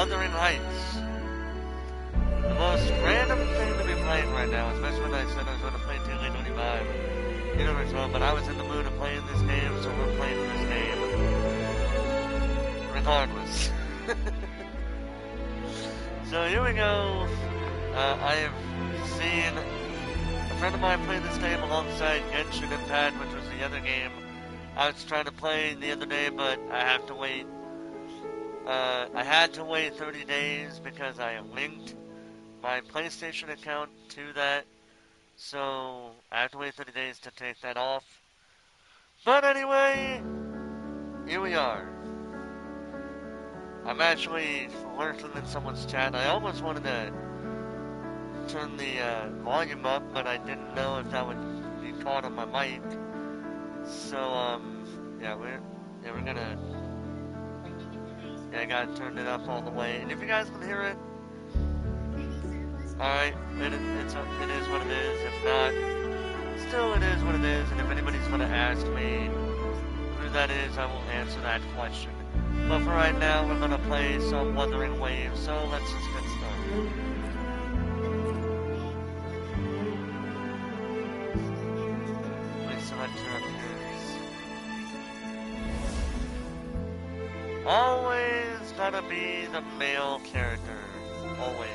Wuthering Heights. The most random thing to be playing right now, especially when I said I was going to play 2K25. You know which one, but I was in the mood of playing this game, so we're playing this game. Regardless. So here we go. I have seen a friend of mine play this game alongside Genshin Impact, which was the other game I was trying to play the other day, but I have to wait. I had to wait 30 days because I linked my PlayStation account to that. So I have to wait 30 days to take that off. But anyway, here we are. I'm actually lurking in someone's chat. I almost wanted to turn the volume up, but I didn't know if that would be caught on my mic. So yeah, we're gonna. Yeah, I gotta turn it up all the way. And if you guys can hear it, alright, it is what it is. If not, still it is what it is. And if anybody's gonna ask me who that is, I will answer that question. But for right now, we're gonna play some Wuthering Waves, so let's just get started. Please select your appearance. Always gotta be the male character. Always.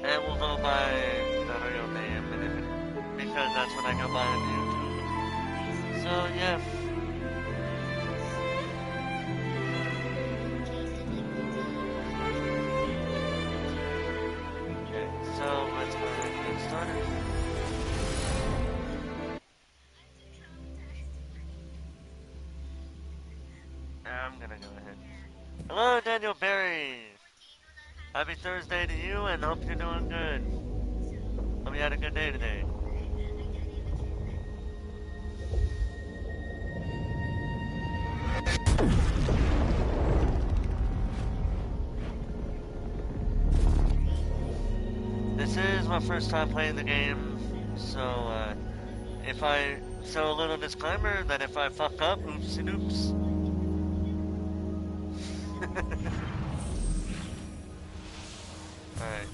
And we'll go by the real name, because that's what I go by on YouTube. So, yeah. Okay, so let's go ahead and get started. I'm gonna go ahead. Hello, Daniel Berry! Happy Thursday to you, and hope you're doing good. Hope you had a good day today. This is my first time playing the game, so a little disclaimer that if I fuck up, oopsie doops. Alright.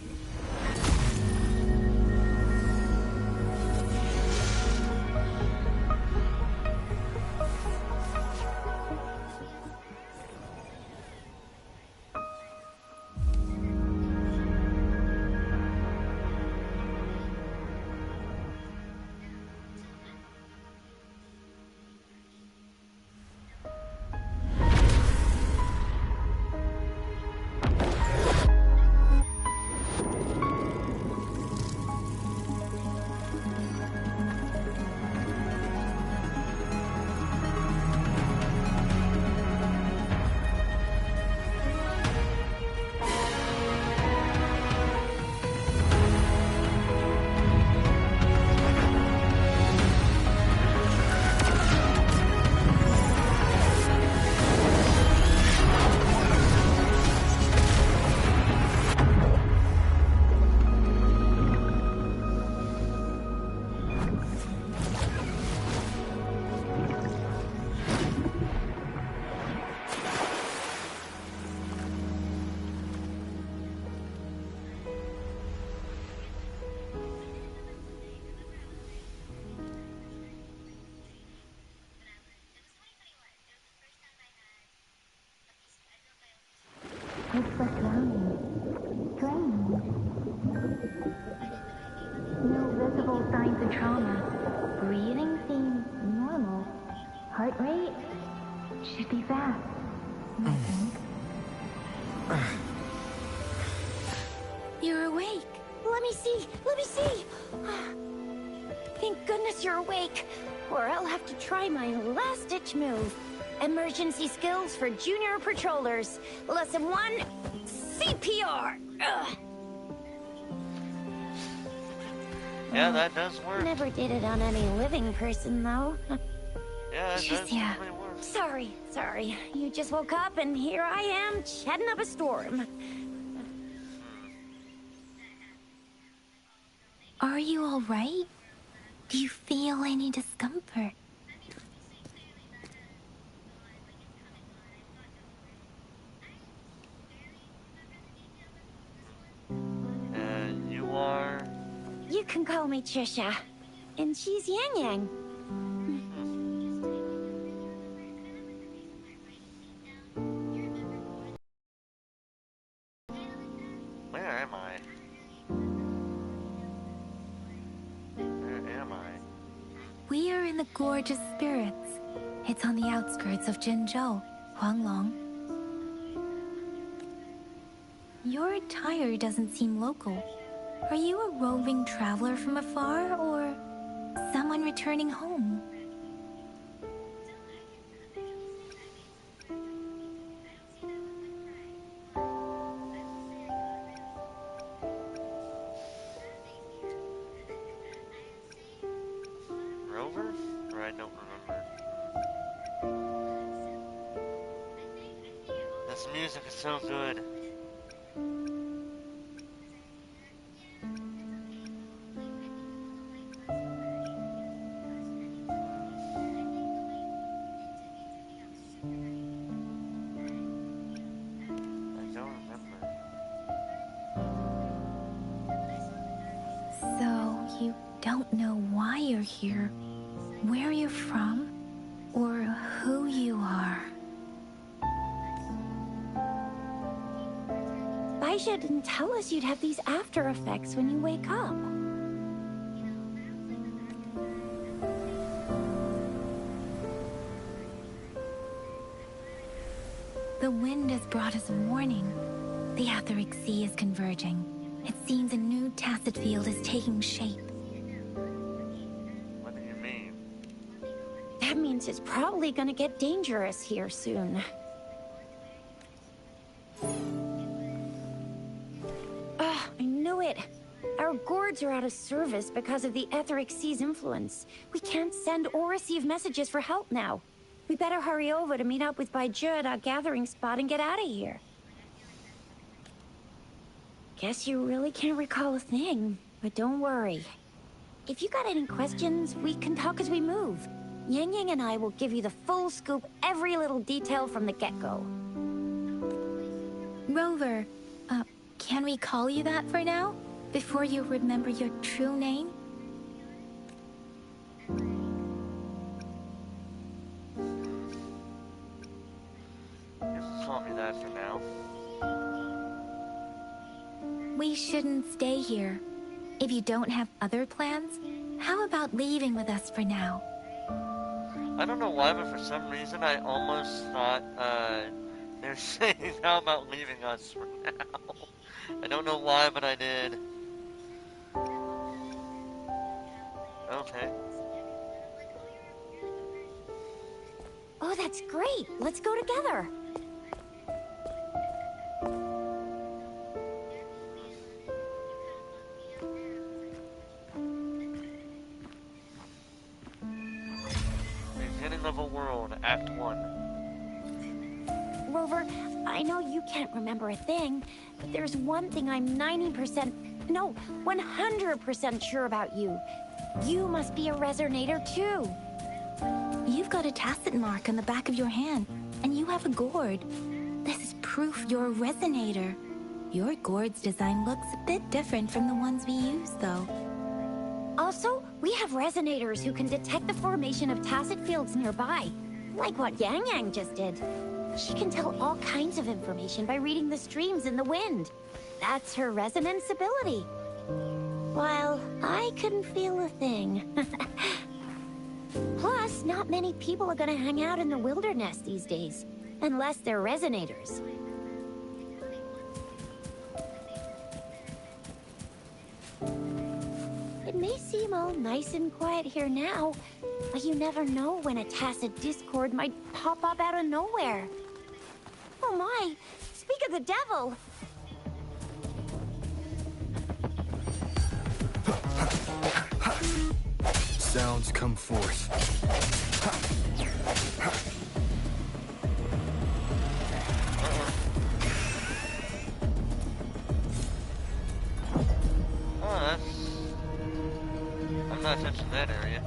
It's what's wrong. Strange. No visible signs of trauma. Breathing seems normal. Heart rate should be fast, I think. You're awake. Let me see. Let me see. Thank goodness you're awake. Or I'll have to try my last-ditch move. Emergency skills for junior patrollers. Lesson 1, CPR. Ugh. Yeah, that does work. Never did it on any living person, though. Yeah, that does really work. Sorry. You just woke up, and here I am, chatting up a storm. Are you all right? Do you feel any discomfort? You are? You can call me Trisha. And she's Yang Yang. Where am I? Where am I? We are in the Gorge of Spirits. It's on the outskirts of Jinzhou, Huanglong. Your attire doesn't seem local. Are you a roving traveler from afar, or someone returning home? Rover? Or I don't remember. This music is so good. I don't remember. So, you don't know why you're here, where you're from, or who you are. Baisha didn't tell us you'd have these after effects when you wake up. The wind has brought us warning. The Etheric Sea is converging. It seems a new tacit field is taking shape. What do you mean? That means it's probably gonna get dangerous here soon. Ah, I knew it. Our gourds are out of service because of the Etheric Sea's influence. We can't send or receive messages for help now. We better hurry over to meet up with Baizhi at our gathering spot and get out of here. Guess you really can't recall a thing, but don't worry. If you got any questions, we can talk as we move. Yang Yang and I will give you the full scoop, every little detail from the get-go. Rover, can we call you that for now? Before you remember your true name? You can call me that for now. We shouldn't stay here. If you don't have other plans, how about leaving with us for now? I don't know why, but for some reason I almost thought they're saying how about leaving us for now. I don't know why, but I did. Okay. Oh, that's great. Let's go together. Beginning of a World, Act 1. Rover, I know you can't remember a thing, but there's one thing I'm 90%, no, 100% sure about you. You must be a resonator too. You've got a tacit mark on the back of your hand, and you have a gourd. This is proof you're a resonator. Your gourd's design looks a bit different from the ones we use, though. Also, we have resonators who can detect the formation of tacit fields nearby, like what Yang Yang just did. She can tell all kinds of information by reading the streams in the wind. That's her resonance ability. While I couldn't feel a thing. Plus, not many people are gonna hang out in the wilderness these days, unless they're resonators. It may seem all nice and quiet here now, but you never know when a tacit discord might pop up out of nowhere. Oh my! Speak of the devil! Sounds come forth. Oh, that's... I'm not touching that area.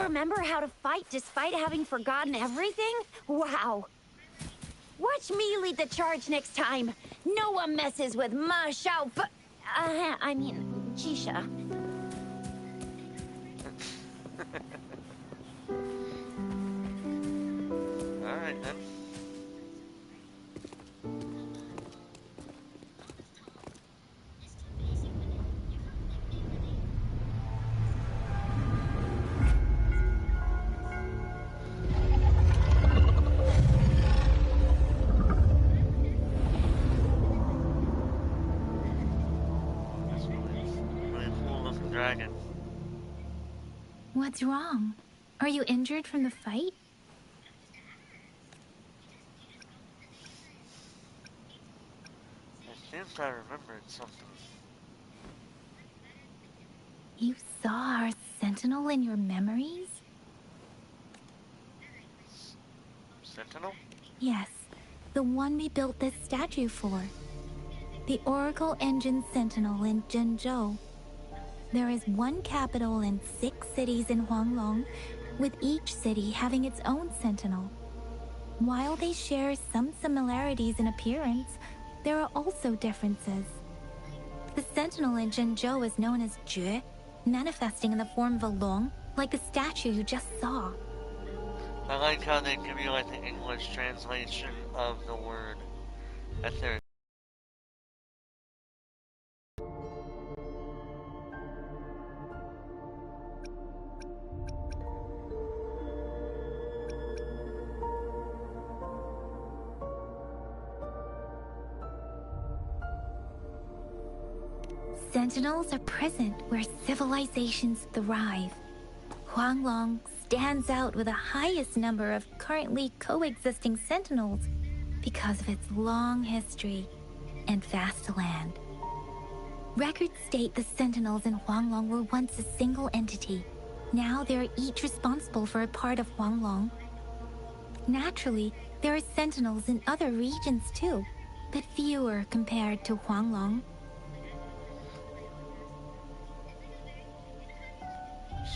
Remember how to fight despite having forgotten everything? Wow. Watch me lead the charge next time. No one messes with Ma Xiao I mean, Jisha. Alright then. Dragon. What's wrong? Are you injured from the fight? I think I remembered something. You saw our sentinel in your memories? Sentinel? Yes, the one we built this statue for. The Oracle Engine Sentinel in Zhenzhou. There is one capital and 6 cities in Huanglong, with each city having its own sentinel. While they share some similarities in appearance, there are also differences. The sentinel in Zhenzhou is known as Jue, manifesting in the form of a long, like the statue you just saw. I like how they give you like the English translation of the word at their Sentinels are present where civilizations thrive. Huanglong stands out with the highest number of currently coexisting sentinels because of its long history and vast land. Records state the sentinels in Huanglong were once a single entity. Now they are each responsible for a part of Huanglong. Naturally, there are sentinels in other regions too, but fewer compared to Huanglong.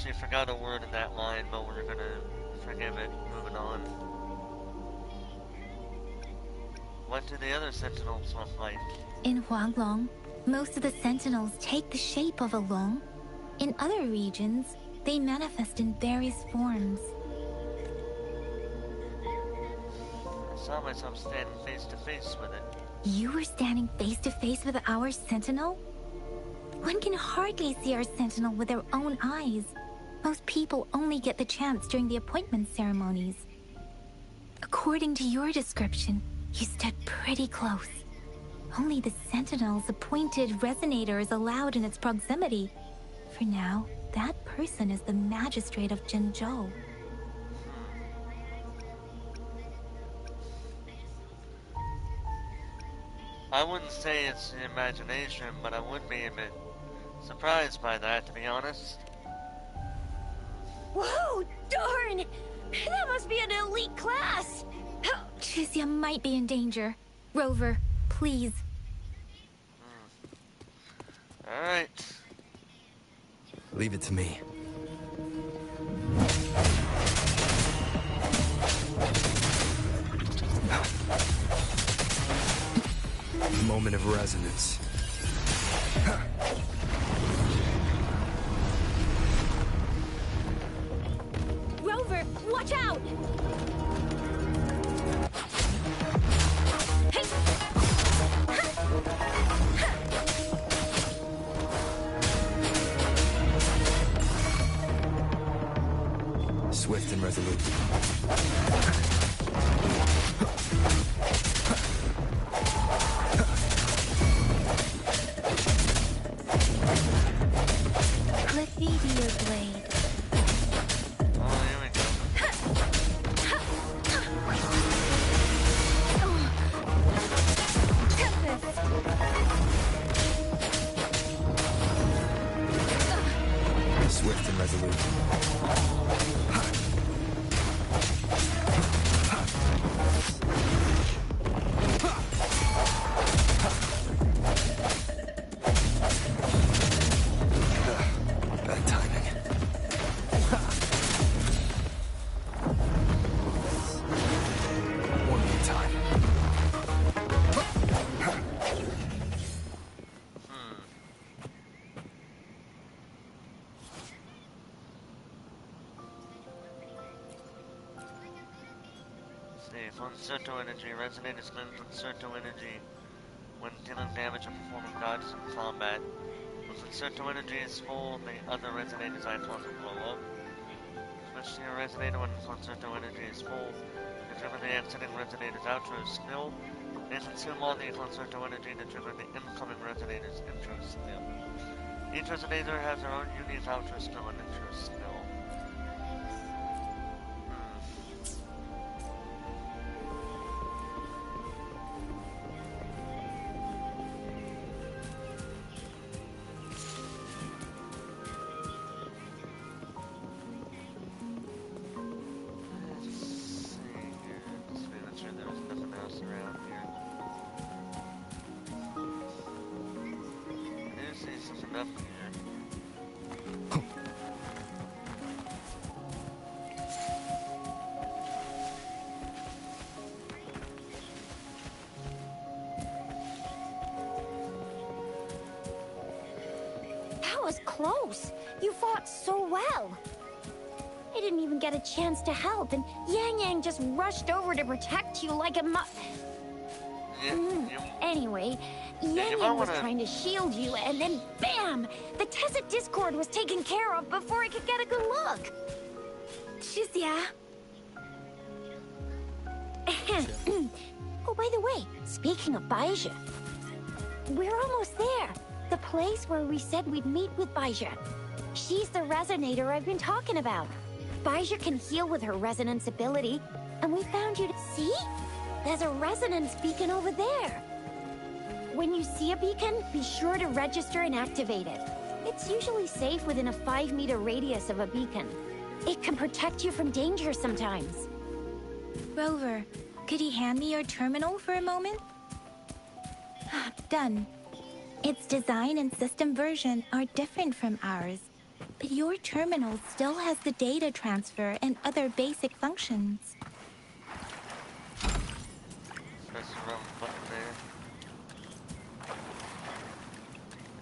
She forgot a word in that line, but we're gonna forgive it. Moving on. What do the other sentinels look like? In Huanglong, most of the sentinels take the shape of a long. In other regions, they manifest in various forms. I saw myself standing face to face with it. You were standing face to face with our sentinel? One can hardly see our sentinel with their own eyes. Most people only get the chance during the appointment ceremonies. According to your description, you stood pretty close. Only the sentinel's appointed resonator is allowed in its proximity. For now, that person is the magistrate of Zhenzhou. I wouldn't say it's the imagination, but I would be a bit surprised by that, to be honest. Whoa, darn! That must be an elite class! Chizia might be in danger. Rover, please. Alright. Leave it to me. Moment of resonance. Rover, watch out! Hey! Swift and resolute. Cliffy to your blade. Oh, here we go. Swift and resolute. Bad timing. One more time. See, Concerto energy. Resonators lend Concerto energy when dealing damage or performing dodges in combat. When Concerto energy is full, the other Resonator's icons will glow up. Especially a Resonator when Concerto energy is full. Determine the exiting Resonator's outro skill, and consume all the Concerto energy to trigger the incoming Resonator's intro skill. Each Resonator has their own unique outro skill and intro skill. That was close. You fought so well. I didn't even get a chance to help, and Yang Yang just rushed over to protect you like a Anyway, Yang Yang was trying to shield you, and then BAM! The Tessa Discord was taken care of before I could get a good look. Shizia. Oh, by the way, speaking of Baizha, we're almost there. The place where we said we'd meet with Baizha. She's the Resonator I've been talking about. Baizha can heal with her resonance ability, and we found you to... See? There's a resonance beacon over there. When you see a beacon, be sure to register and activate it. It's usually safe within a 5-meter radius of a beacon. It can protect you from danger sometimes. Rover, could you hand me your terminal for a moment? Done. Its design and system version are different from ours, but your terminal still has the data transfer and other basic functions. Press the wrong button there.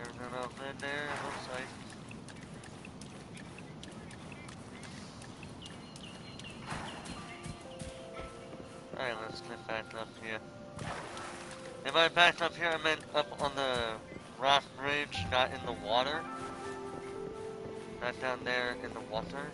Everything else in there, it looks like. Alright, let's get back up here. If I backed up here, I meant up on the rock bridge, not in the water. Not down there in the water.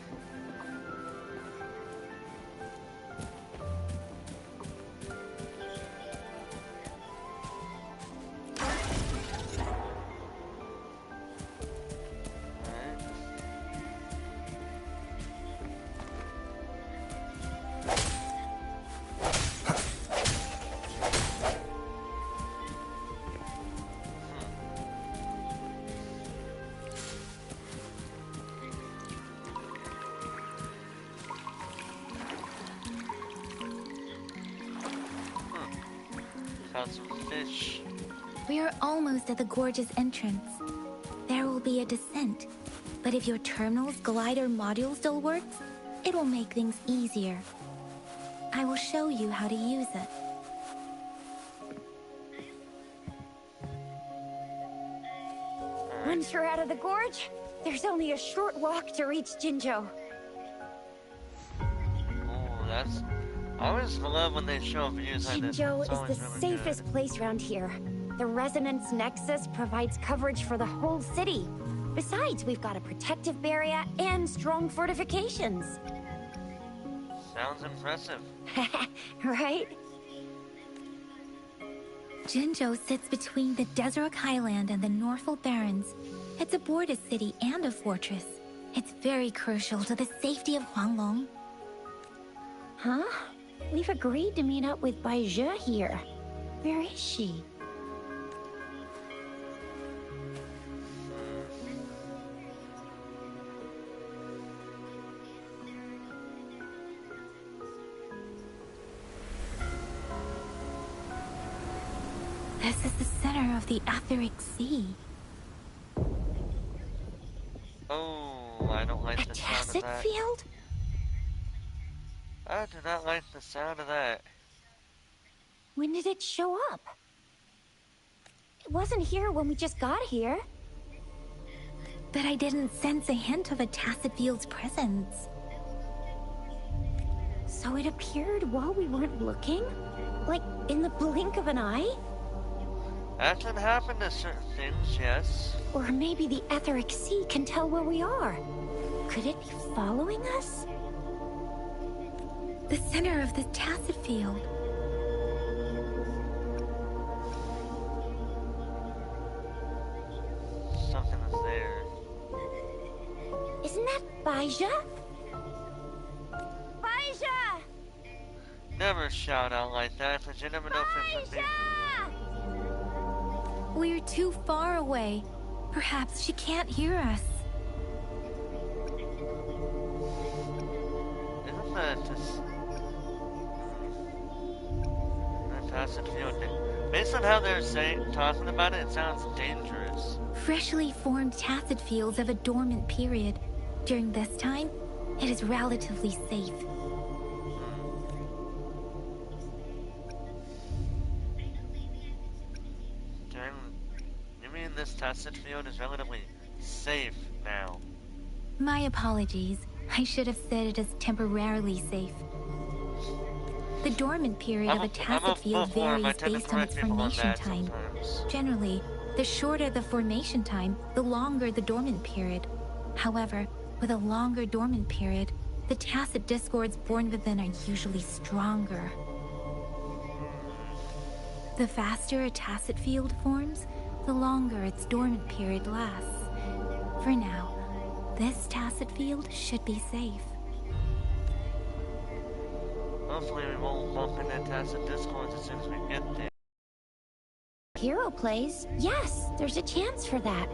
Caught some fish. We are almost at the gorge's entrance. There will be a descent, but if your terminal's glider module still works, it will make things easier. I will show you how to use it. Once you're out of the gorge, there's only a short walk to reach Jinzhou. Oh, that's... I always love when they show views like this. Jinzhou It's is always the really safest good. place around here. The Resonance Nexus provides coverage for the whole city. Besides, we've got a protective barrier and strong fortifications. Sounds impressive. Right? Jinzhou sits between the Desert Highland and the Northful Barrens. It's a border city and a fortress. It's very crucial to the safety of Huanglong. Huh? We've agreed to meet up with Baizha here. Where is she? This is the center of the Etheric Sea. Oh, I don't like A the sound of tacit that. field? I do not like the sound of that. When did it show up? It wasn't here when we just got here. But I didn't sense a hint of a tacit field's presence. So it appeared while we weren't looking? Like, in the blink of an eye? That can happen to certain things, yes. Or maybe the Etheric Sea can tell where we are. Could it be following us? The center of the tacit field. Something is there. Isn't that Baija? Baija! Never shout out like that, because you never know if it's a big... We're too far away. Perhaps she can't hear us. Isn't that just... that tacit field... Based on how they're talking about it, it sounds dangerous. Freshly formed tacit fields have a dormant period. During this time, it is relatively safe. You mean this tacit field is relatively safe now? My apologies. I should have said it is temporarily safe. The dormant period of a tacit field varies based on its formation time. Generally, the shorter the formation time, the longer the dormant period. However, with a longer dormant period, the tacit discords born within are usually stronger. The faster a tacit field forms, the longer its dormant period lasts. For now, this tacit field should be safe. Hopefully we won't bump into tacit discords as soon as we get there. Hero plays? Yes, there's a chance for that.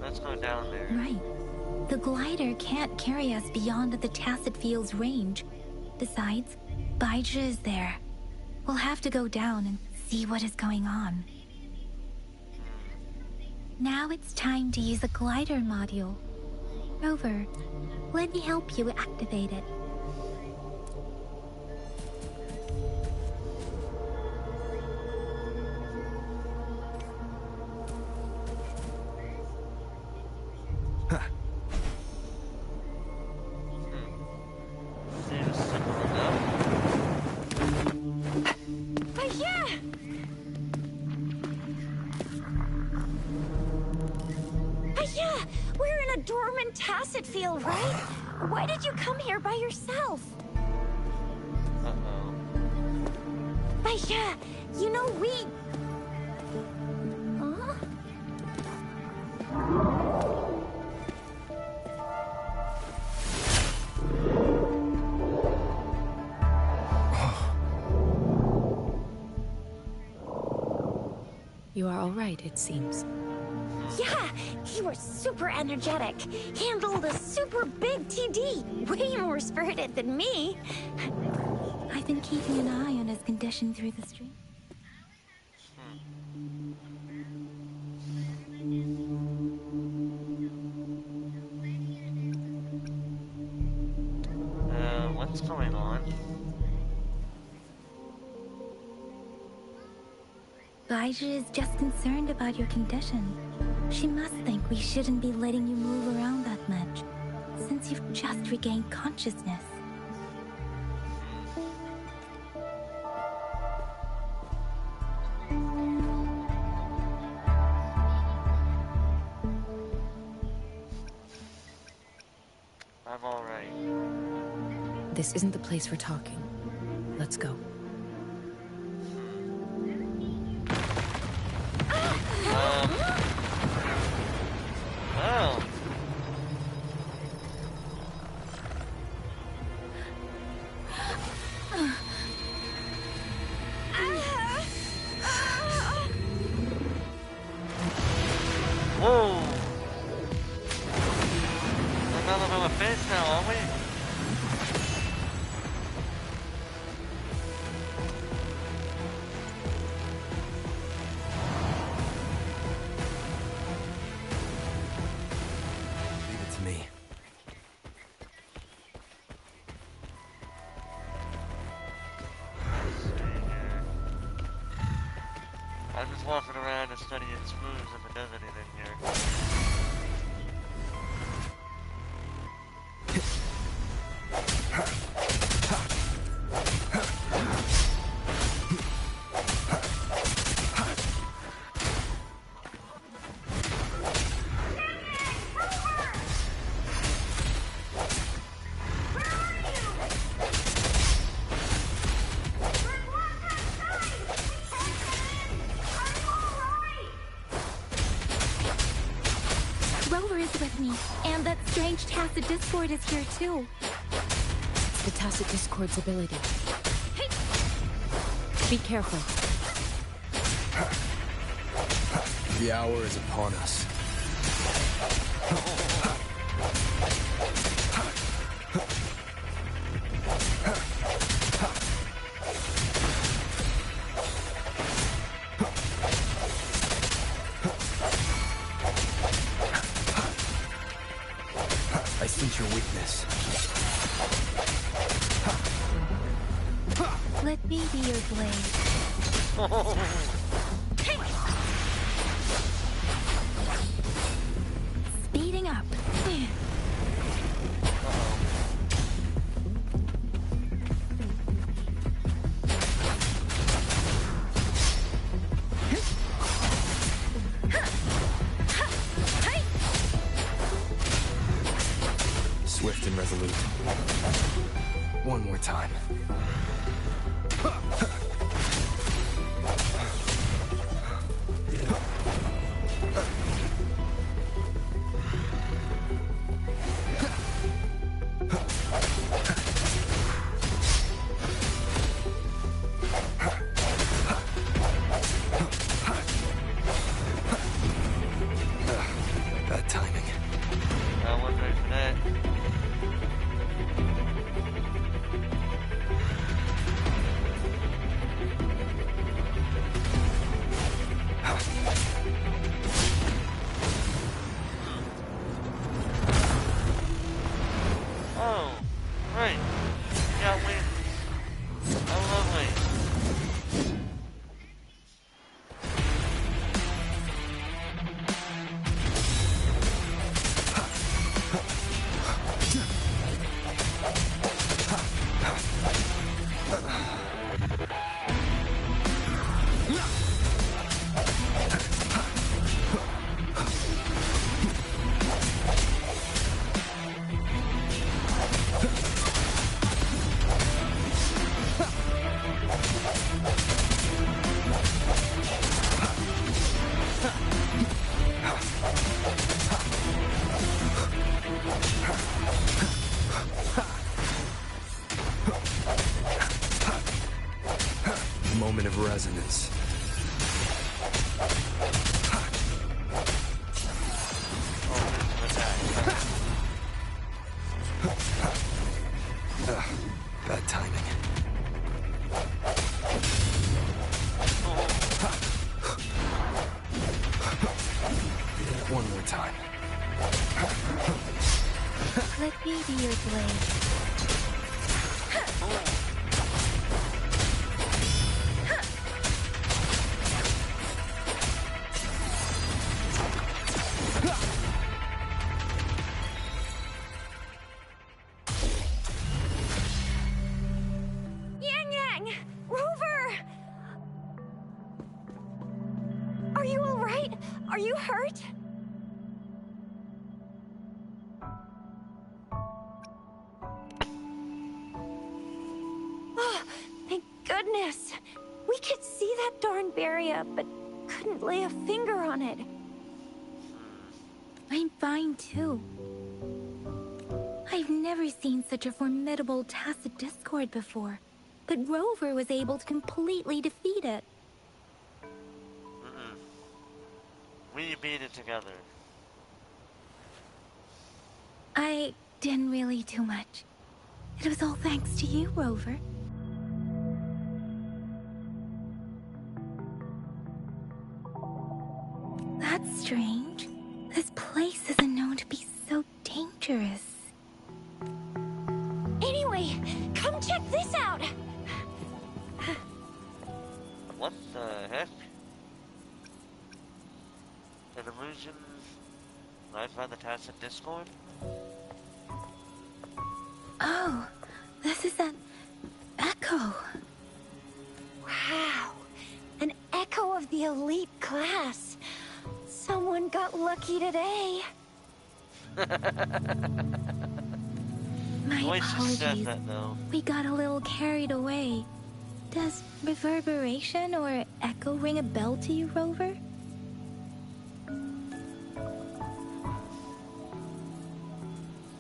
Let's go down there. Right. The glider can't carry us beyond the tacit field's range. Besides, Baija is there. We'll have to go down and see what is going on. Now it's time to use the glider module. Rover, let me help you activate it. Seems simple enough. Yeah, we're in a dormant tacit field, right? Why did you come here by yourself? Uh-oh. Baija, you know we... Huh? You are all right, it seems. Yeah, you were super energetic. Handled a super big TD. Way more spirited than me. I've been keeping an eye on his condition through the stream. What's going on? Baija is just concerned about your condition. She must think we shouldn't be letting you move around that much, since you've just regained consciousness. I'm alright. This isn't the place for talking. Let's go. Oh. Whoa. We're not on a face now, are we? I'm just walking around and studying smooths if it does anything here. Rover is with me, and that strange tacit discord is here too. It's the tacit discord's ability. Be careful. The hour is upon us. I sense your weakness. Let me be your blade. Speeding up. Swift and resolute. One more time. Bad timing. I wonder if that. Oh, right. You got wings. Oh, lovely. Moment of resonance. Bad timing. One more time. Let me be your blade. Yang Yang! Rover! Are you alright? Are you hurt? Oh, thank goodness. We could see that darn barrier, but couldn't lay a finger on it. I'm fine too. I've never seen such a formidable tacit discord before, but Rover was able to completely defeat it. We beat it together. I didn't really do much. It was all thanks to you, Rover. That's strange. This place isn't known to be so dangerous. Anyway, come check this out! What the heck? An illusion lies by the tacit discord? Oh, this is an echo. Wow. An echo of the elite class. Someone got lucky today. My Voice just says apologies. that though. We got a little carried away. Does reverberation or echo ring a bell to you, Rover?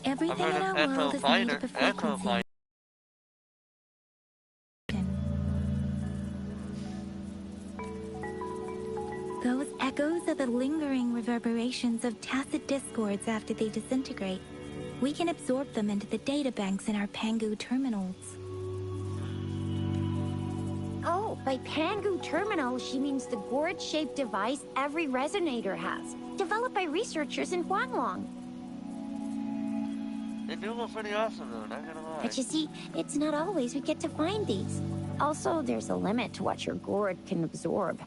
Everything I've in heard our of echo world is made fighter, up of echo frequencies. fighter. Those echoes are the lingering reverberations of tacit discords after they disintegrate. We can absorb them into the databanks in our Pangu terminals. Oh, by Pangu Terminal, she means the gourd-shaped device every resonator has, developed by researchers in Huanglong. They do look pretty awesome though, not gonna lie. But you see, it's not always we get to find these. Also, there's a limit to what your gourd can absorb.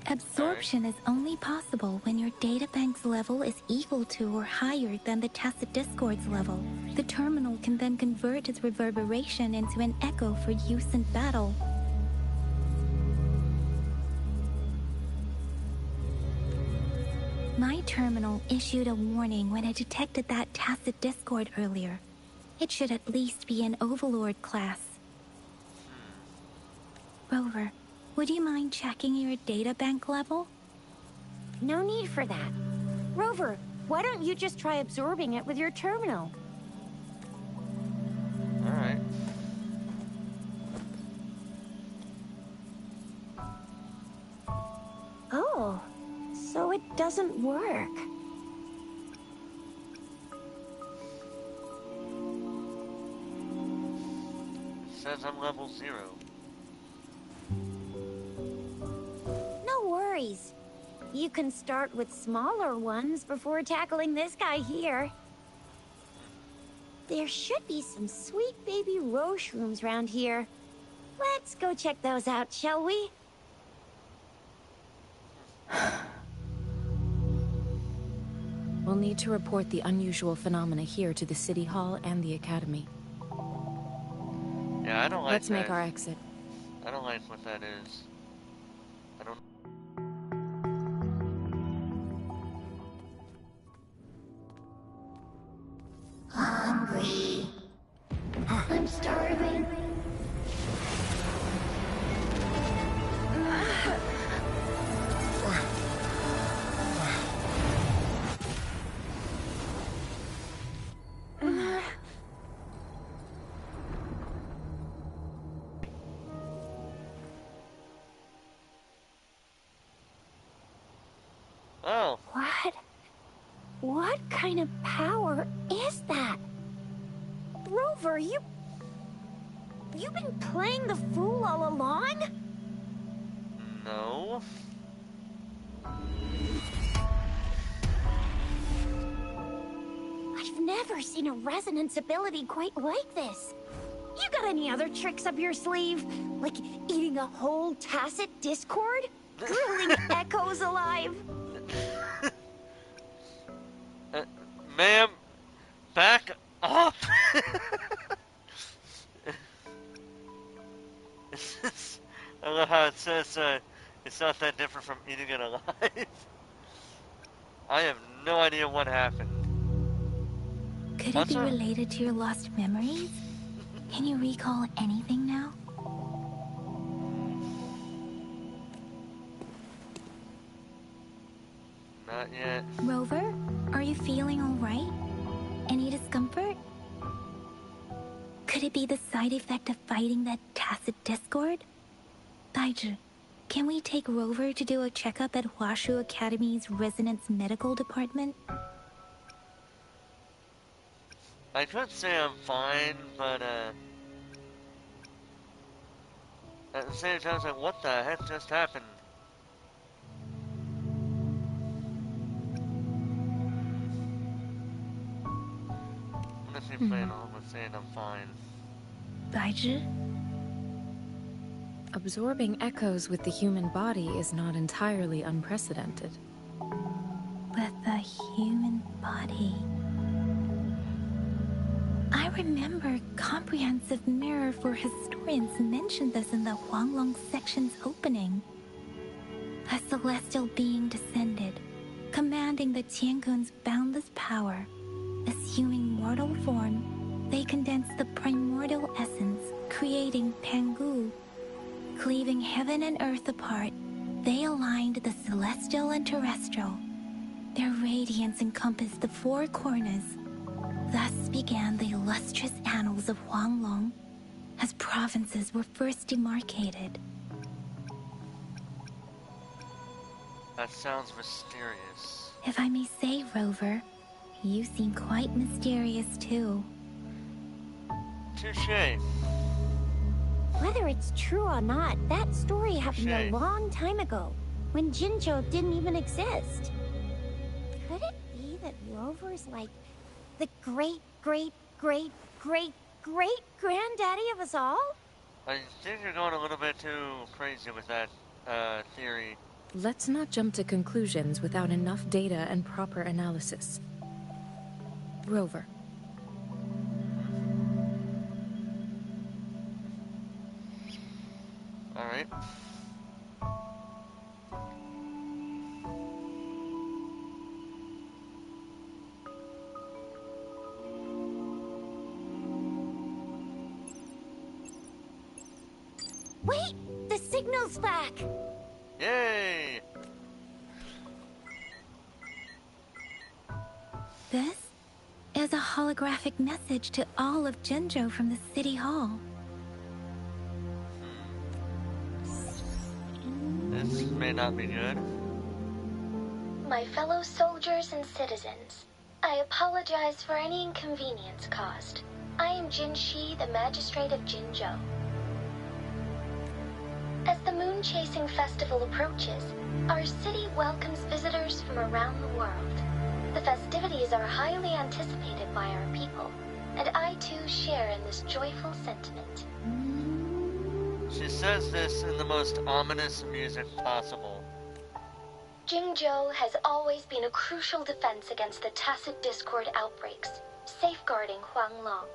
Absorption is only possible when your databank's level is equal to or higher than the tacit discord's level. The terminal can then convert its reverberation into an echo for use in battle. My terminal issued a warning when it detected that tacit discord earlier. It should at least be an Overlord class. Rover, would you mind checking your databank level? No need for that. Rover, why don't you just try absorbing it with your terminal? Alright. Oh, so it doesn't work. It says I'm level 0. No worries. You can start with smaller ones before tackling this guy here. There should be some sweet baby roche rooms around here. Let's go check those out, shall we? We'll need to report the unusual phenomena here to the City Hall and the Academy. Yeah, I don't like Let's that. make our exit. I don't like what that is. I don't... Hungry. I'm starving. Oh, What? What kind of power is that? Rover, you've been playing the fool all along? no. I've never seen a resonance ability quite like this. You got any other tricks up your sleeve? Like eating a whole tacit discord? Grilling echoes alive? Ma'am, back up! I love how it says it's not that different from eating it alive. I have no idea what happened. Could it That's be a- related to your lost memories? Can you recall anything now? Not yet. Rover, are you feeling all right? Any discomfort? Could it be the side effect of fighting that tacit discord? Daiju, can we take Rover to do a checkup at Hwashu Academy's Resonance Medical Department? I could say I'm fine, but at the same time, it's like, what the heck just happened? I'm gonna see playing along with saying I'm fine. Daiju? Absorbing echoes with the human body is not entirely unprecedented. With the human body. I remember Comprehensive Mirror for Historians mentioned this in the Huanglong section's opening. A celestial being descended, commanding the Tiankun's boundless power. Assuming mortal form, they condensed the primordial essence, creating Pangu. Cleaving heaven and earth apart, they aligned the celestial and terrestrial. Their radiance encompassed the four corners. Thus began the illustrious annals of Huanglong, as provinces were first demarcated. That sounds mysterious. If I may say, Rover, you seem quite mysterious too. Touché. Whether it's true or not, that story happened a Touché. long time ago, when Jinzhou didn't even exist. Could it be that Rover's like the great-great-great-great-great-granddaddy of us all? I think you're going a little bit too crazy with that theory. Let's not jump to conclusions without enough data and proper analysis. Rover. Alright. Wait! The signal's back! Yay! This is a holographic message to all of Jinzhou from the City Hall. This may not be good. My fellow soldiers and citizens, I apologize for any inconvenience caused. I am Jin Shi, the Magistrate of Jinzhou. As the Moon-Chasing Festival approaches, our city welcomes visitors from around the world. The festivities are highly anticipated by our people, and I too share in this joyful sentiment. She says this in the most ominous music possible. Jingzhou has always been a crucial defense against the tacit discord outbreaks, safeguarding Huanglong.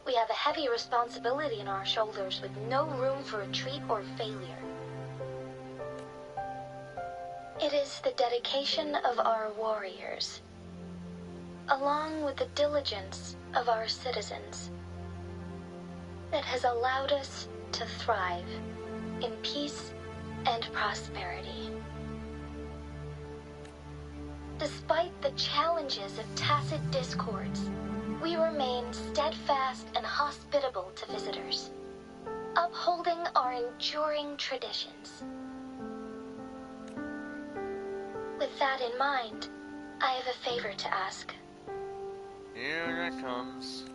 We have a heavy responsibility on our shoulders with no room for retreat or failure. It is the dedication of our warriors, along with the diligence of our citizens, that has allowed us to thrive in peace and prosperity. Despite the challenges of tacit discords, we remain steadfast and hospitable to visitors, upholding our enduring traditions. With that in mind, I have a favor to ask. Here it comes.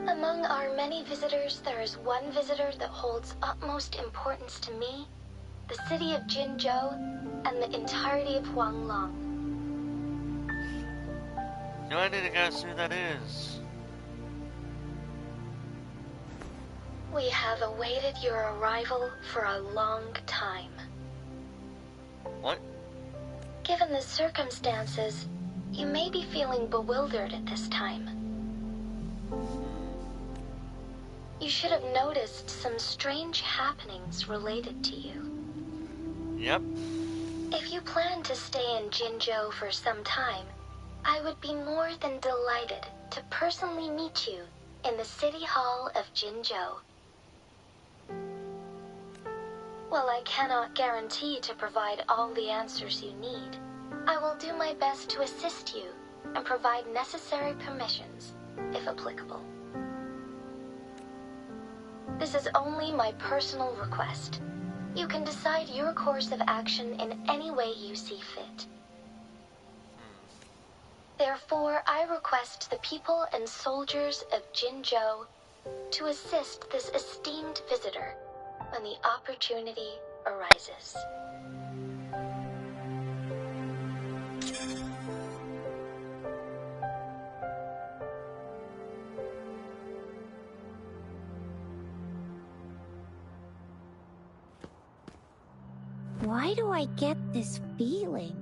Among our many visitors, there is one visitor that holds utmost importance to me, the city of Jinzhou, and the entirety of Huanglong. Do I need to guess who that is? We have awaited your arrival for a long time. What? Given the circumstances, you may be feeling bewildered at this time. You should have noticed some strange happenings related to you. Yep. If you plan to stay in Jinzhou for some time, I would be more than delighted to personally meet you in the City Hall of Jinzhou. While I cannot guarantee to provide all the answers you need, I will do my best to assist you and provide necessary permissions, if applicable. This is only my personal request. You can decide your course of action in any way you see fit. Therefore, I request the people and soldiers of Jinzhou to assist this esteemed visitor when the opportunity arises. Why do I get this feeling?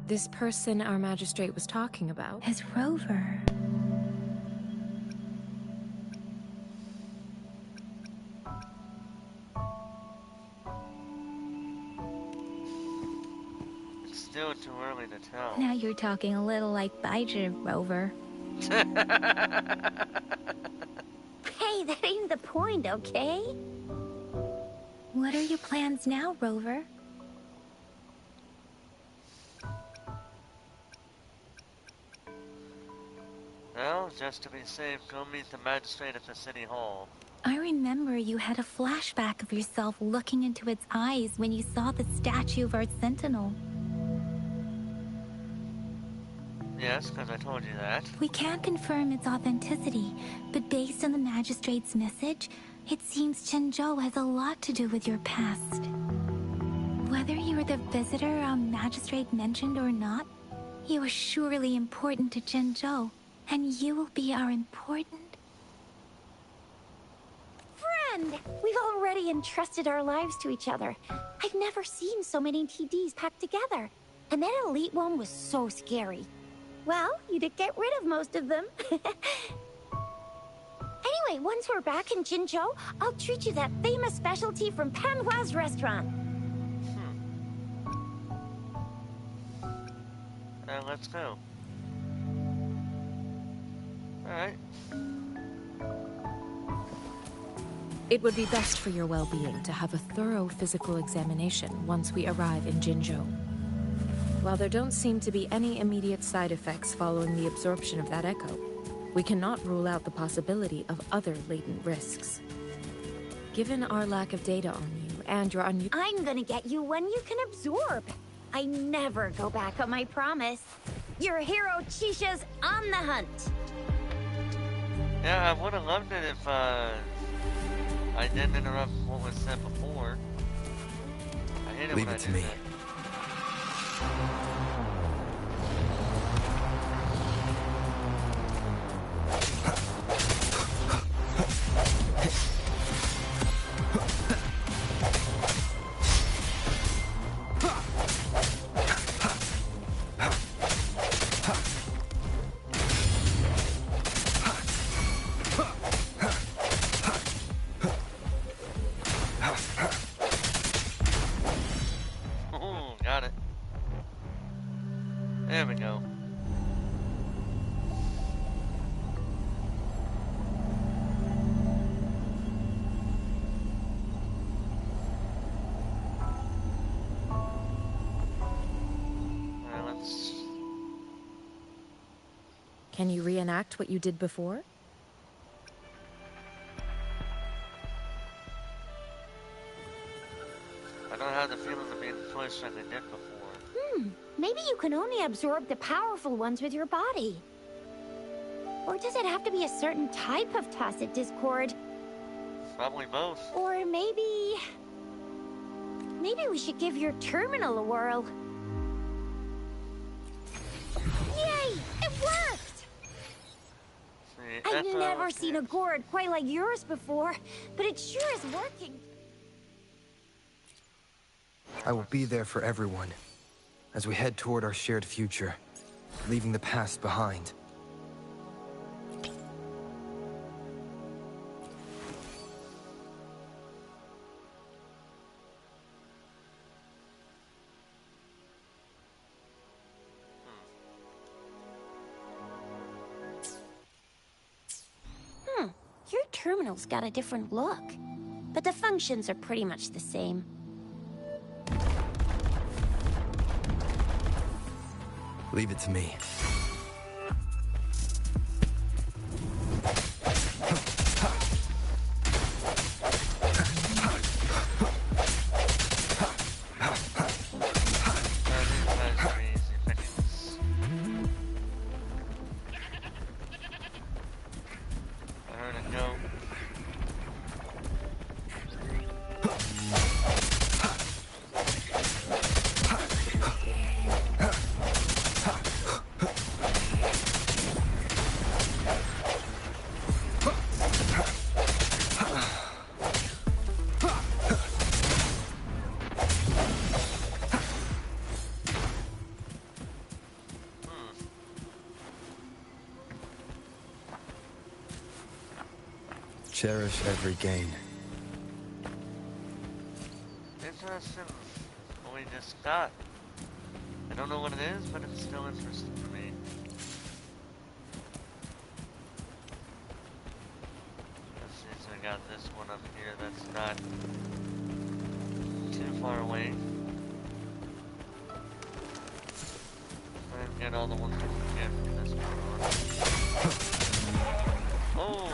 This person our magistrate was talking about? As Rover. It's still too early to tell. Now you're talking a little like Bijah, Rover. Hey, that ain't the point, okay? What are your plans now, Rover? Well, just to be safe, go meet the magistrate at the city hall. I remember you had a flashback of yourself looking into its eyes when you saw the statue of our sentinel. Yes, because I told you that. We can't confirm its authenticity, but based on the magistrate's message, it seems Chenzhou has a lot to do with your past. Whether you were the visitor our magistrate mentioned or not, you are surely important to Chenzhou, and you will be our important... Friend! We've already entrusted our lives to each other. I've never seen so many TDs packed together. And that elite one was so scary. Well, you did get rid of most of them. Anyway, once we're back in Jinzhou, I'll treat you that famous specialty from Panhua's restaurant. Let's go. Alright. It would be best for your well-being to have a thorough physical examination once we arrive in Jinzhou. While there don't seem to be any immediate side effects following the absorption of that echo, we cannot rule out the possibility of other latent risks. Given our lack of data on you and your I'm gonna get you one you can absorb. I never go back on my promise. Your hero Chisha's on the hunt. Yeah, I would have loved it if, I didn't interrupt what was said before. I hate it Leave when it I to do me. that. Got it. There we go. Alright, let's... Can you reenact what you did before? I don't have the feeling of being pushed like I did before. Maybe you can only absorb the powerful ones with your body. Or does it have to be a certain type of tacit discord? Probably both. Or maybe we should give your terminal a whirl. Yay! It worked! See, I've Echo never seen a is- gourd quite like yours before, but it sure is working. I will be there for everyone as we head toward our shared future, leaving the past behind. Your terminal's got a different look, but the functions are pretty much the same. Leave it to me. Cherish every gain. Interesting. What we just got. I don't know what it is, but it's still interesting for me. Let's see, so I got this one up here that's not too far away. And get all the ones we can get from this one on. Oh!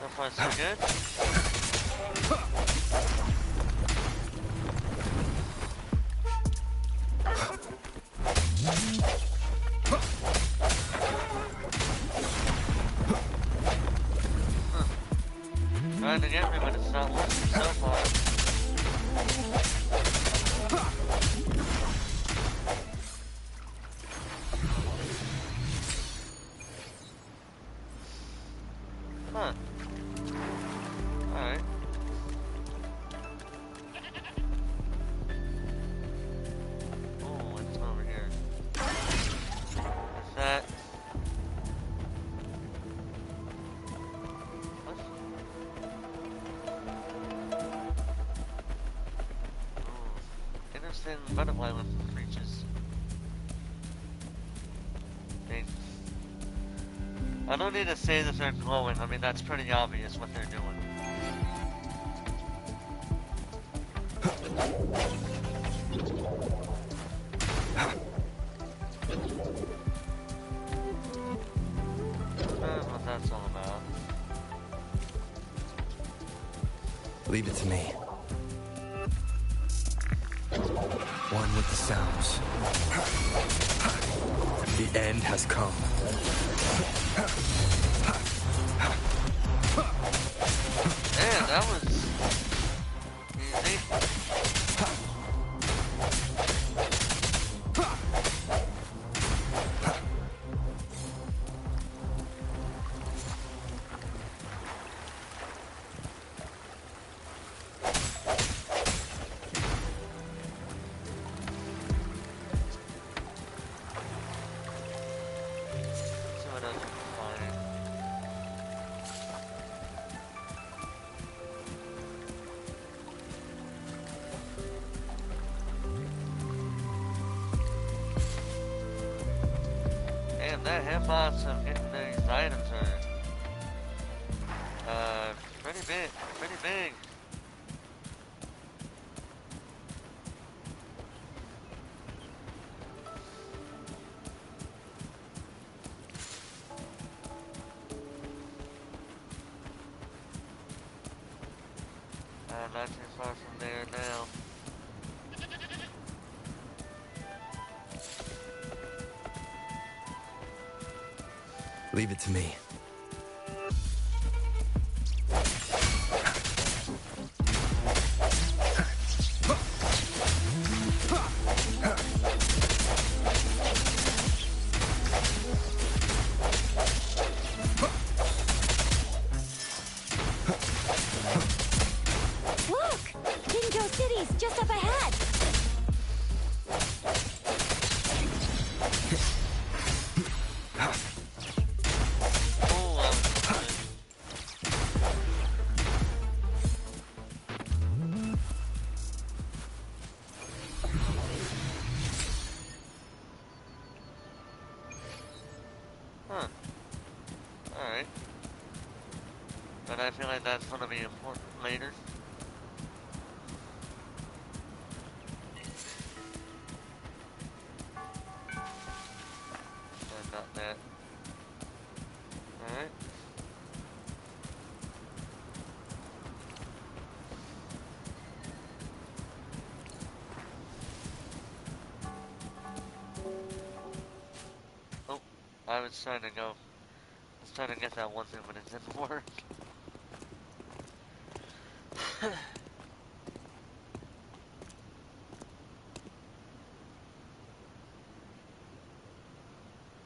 So far, so good. Trying to get me, but it's not working so far. Huh. Alright. Oh, what's over here? Is that... What? Oh. Interesting butterfly looking creatures. I don't need to say that they're glowing. I mean, that's pretty obvious what they're doing. That's what that's all about. Leave it to me. One with the sounds. The end has come. Man, that was easy. See what else we can find. Damn, that hitbox of getting these items are pretty big, pretty big. Not too far from there now. Leave it to me. Look! Jinjo City's just up ahead! Oh, huh. Alright. But I feel like that's gonna be important later. Not that. Alright. Oh. was trying to go. I was trying to get that one thing, but it didn't work.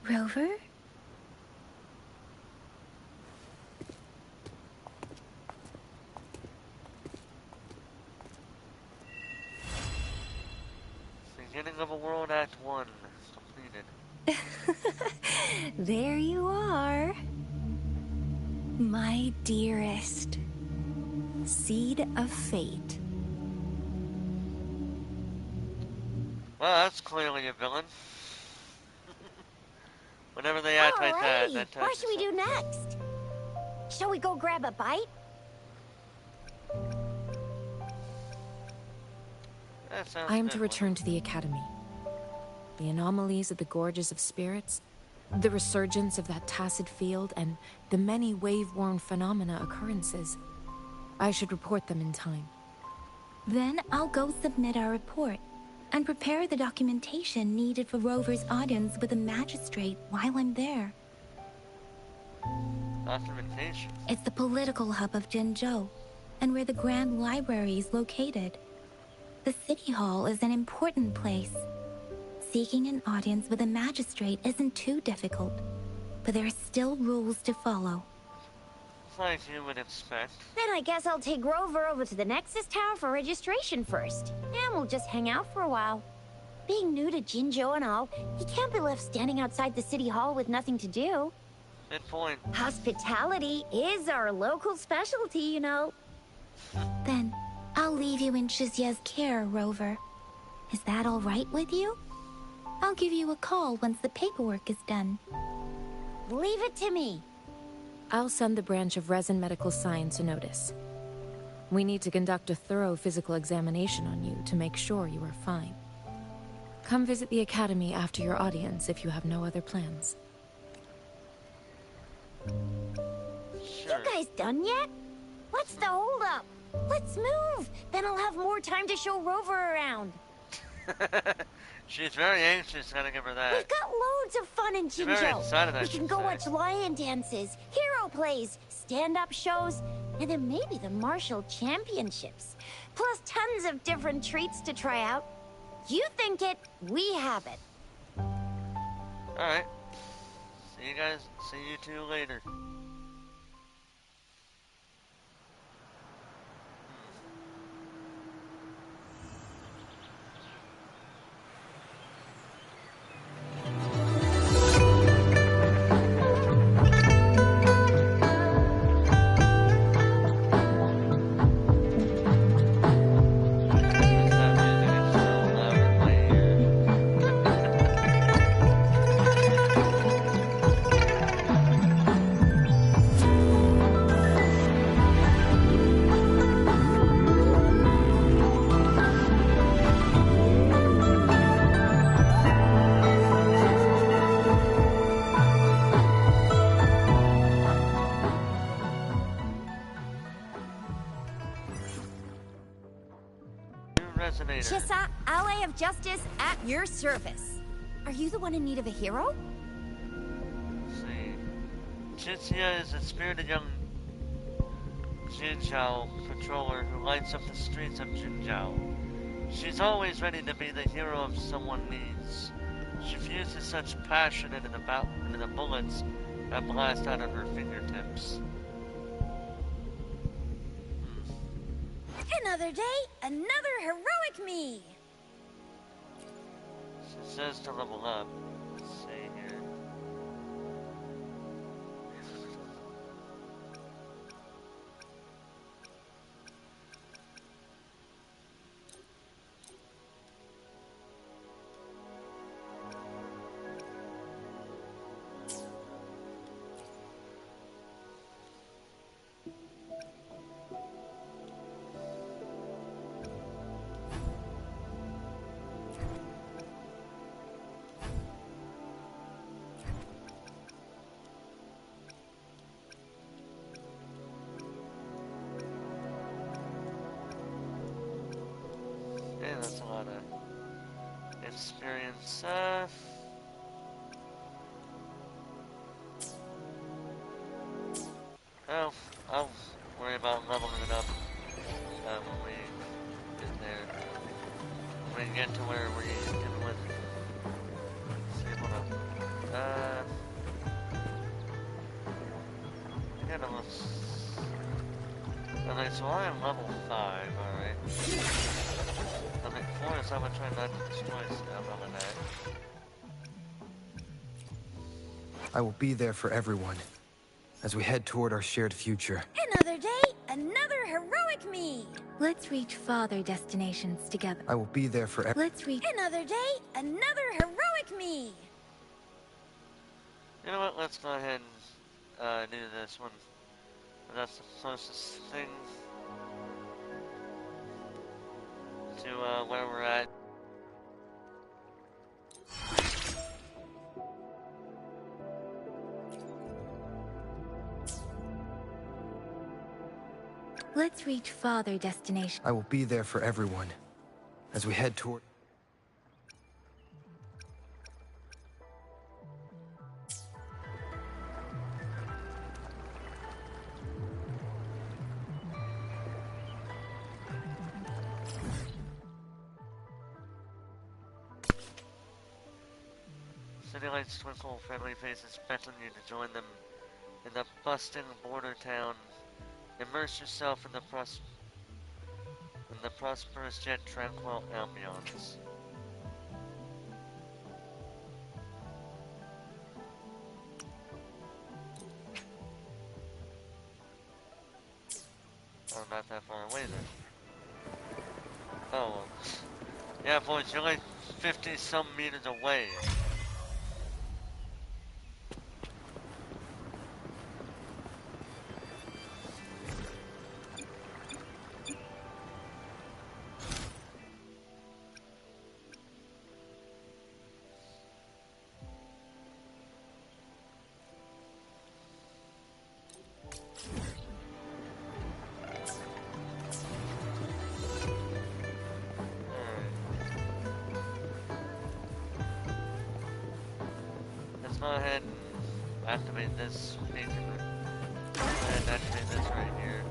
Rover? Beginning of a World Act 1 completed. There you are. My dearest. Seed of fate. Well, that's clearly a villain. Whenever they act like that Alrighty, tells what should we do next? Shall we go grab a bite? That sounds I am good. to return to the Academy. The anomalies of the Gorges of Spirits, the resurgence of that tacit field, and the many wave-worn phenomena occurrences. I should report them in time. Then I'll go submit our report and prepare the documentation needed for Rover's audience with a magistrate while I'm there. Documentation. It's the political hub of Jinzhou, and where the Grand Library is located. The City Hall is an important place. Seeking an audience with a magistrate isn't too difficult, but there are still rules to follow. Like you would expect. Then I guess I'll take Rover over to the Nexus Tower for registration first. And we'll just hang out for a while. Being new to Jinzhou and all, he can't be left standing outside the City Hall with nothing to do. Good point. Hospitality is our local specialty, you know. Then, I'll leave you in Shizuya's care, Rover. Is that all right with you? I'll give you a call once the paperwork is done. Leave it to me. I'll send the branch of Resin Medical Science a notice. We need to conduct a thorough physical examination on you to make sure you are fine. Come visit the Academy after your audience if you have no other plans. Sure. You guys done yet? What's the holdup? Let's move. Then I'll have more time to show Rover around. She's very anxious, gotta give her that. We've got loads of fun in You're very Jinzhou. excited, I We should can go say. watch lion dances, hero plays, stand-up shows, and then maybe the martial championships. Plus tons of different treats to try out. You think it, we have it. Alright. See you guys. See you two later. That music is so loud in my ear. New resonator. Chissa, ally of justice, at your service. Are you the one in need of a hero? Let's see. Chitsia is a spirited young Jinzhou patroller who lights up the streets of Jinzhou. She's always ready to be the hero if someone needs. She fuses such passion into the bullets that blast out of her fingertips. Another day, another heroic me. She says to level up. Let's see here. Yeah, that's a lot of experience. kind of looks... Okay, so I am level 5, alright. Okay, 4 is I'm gonna try not to destroy stuff over that. I will be there for everyone as we head toward our shared future. Another day, another heroic me. Let's reach farther destinations together. I will be there for Let's reach... Another day, another heroic me. You know what, let's go ahead and do this one. That's the closest thing to where we're at. Let's reach farther destination. I will be there for everyone as we head toward... City lights twinkle, friendly faces beckon you to join them in the bustling border town. Immerse yourself in the prosperous yet tranquil ambiance. Oh, not that far away then. Oh, well. Yeah, boys, you're like 50-some meters away. Go ahead and activate this feature. Go ahead and activate this right here.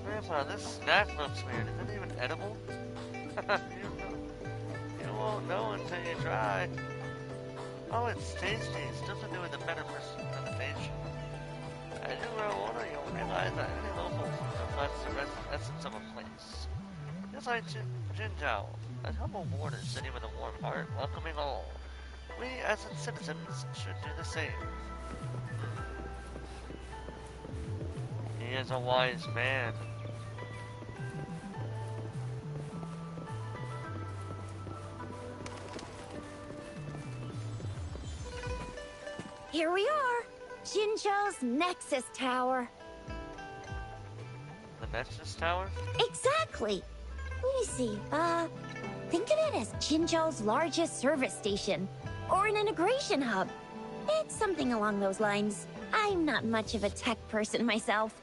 Grandpa, this snack looks weird. Is it even edible? you won't know until you try. Oh, it's tasty. It's nothing to do with the better presentation. As you grow older, you'll realize that any local reflects the essence of a place. Just like Jinzhou, a humble border city with a warm heart, welcoming all. We, as its citizens, should do the same. He is a wise man. Here we are, Jinzhou's Nexus Tower. The Nexus Tower? Exactly. Let me see, think of it as Jinzhou's largest service station, or an integration hub. It's something along those lines. I'm not much of a tech person myself.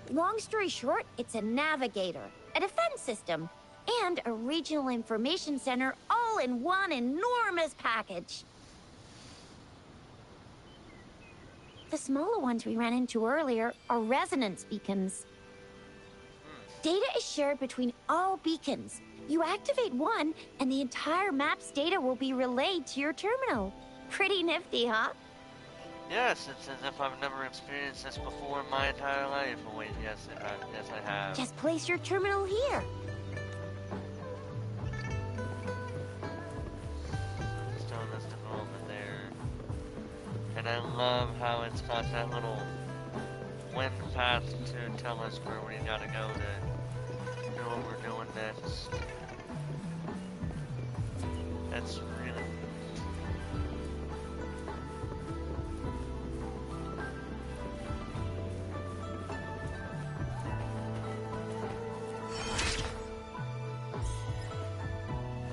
Long story short, it's a navigator, a defense system, and a regional information center all in one enormous package. The smaller ones we ran into earlier are resonance beacons. Data is shared between all beacons. You activate one, and the entire map's data will be relayed to your terminal. Pretty nifty, huh? Yes, it's as if I've never experienced this before in my entire life. Oh wait, yes, I have. Just place your terminal here. Just telling us to go over there. And I love how it's got that little wind path to tell us where we gotta go to do what we're doing next. That's really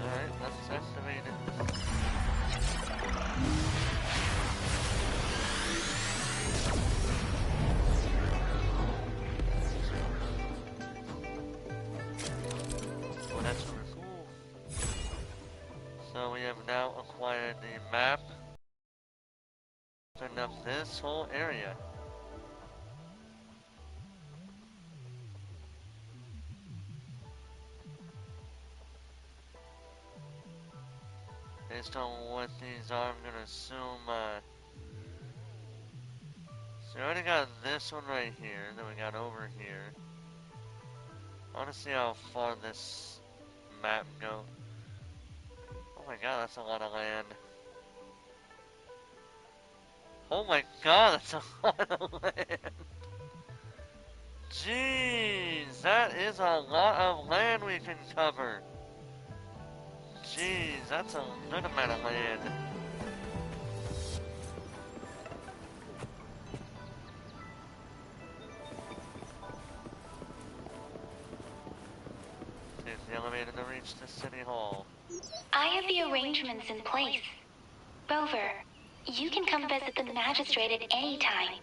alright, let's activate it. this whole area. Based on what these are, I'm gonna assume, so we already got this one right here, then we got over here. I wanna see how far this map goes. Oh my god, that's a lot of land. Oh my god, that's a lot of land. Jeez, that is a lot of land we can cover. Jeez, that's a good amount of land. Take the elevator to reach the city hall. I have the arrangements in place. Rover, you can come visit the magistrate at any time.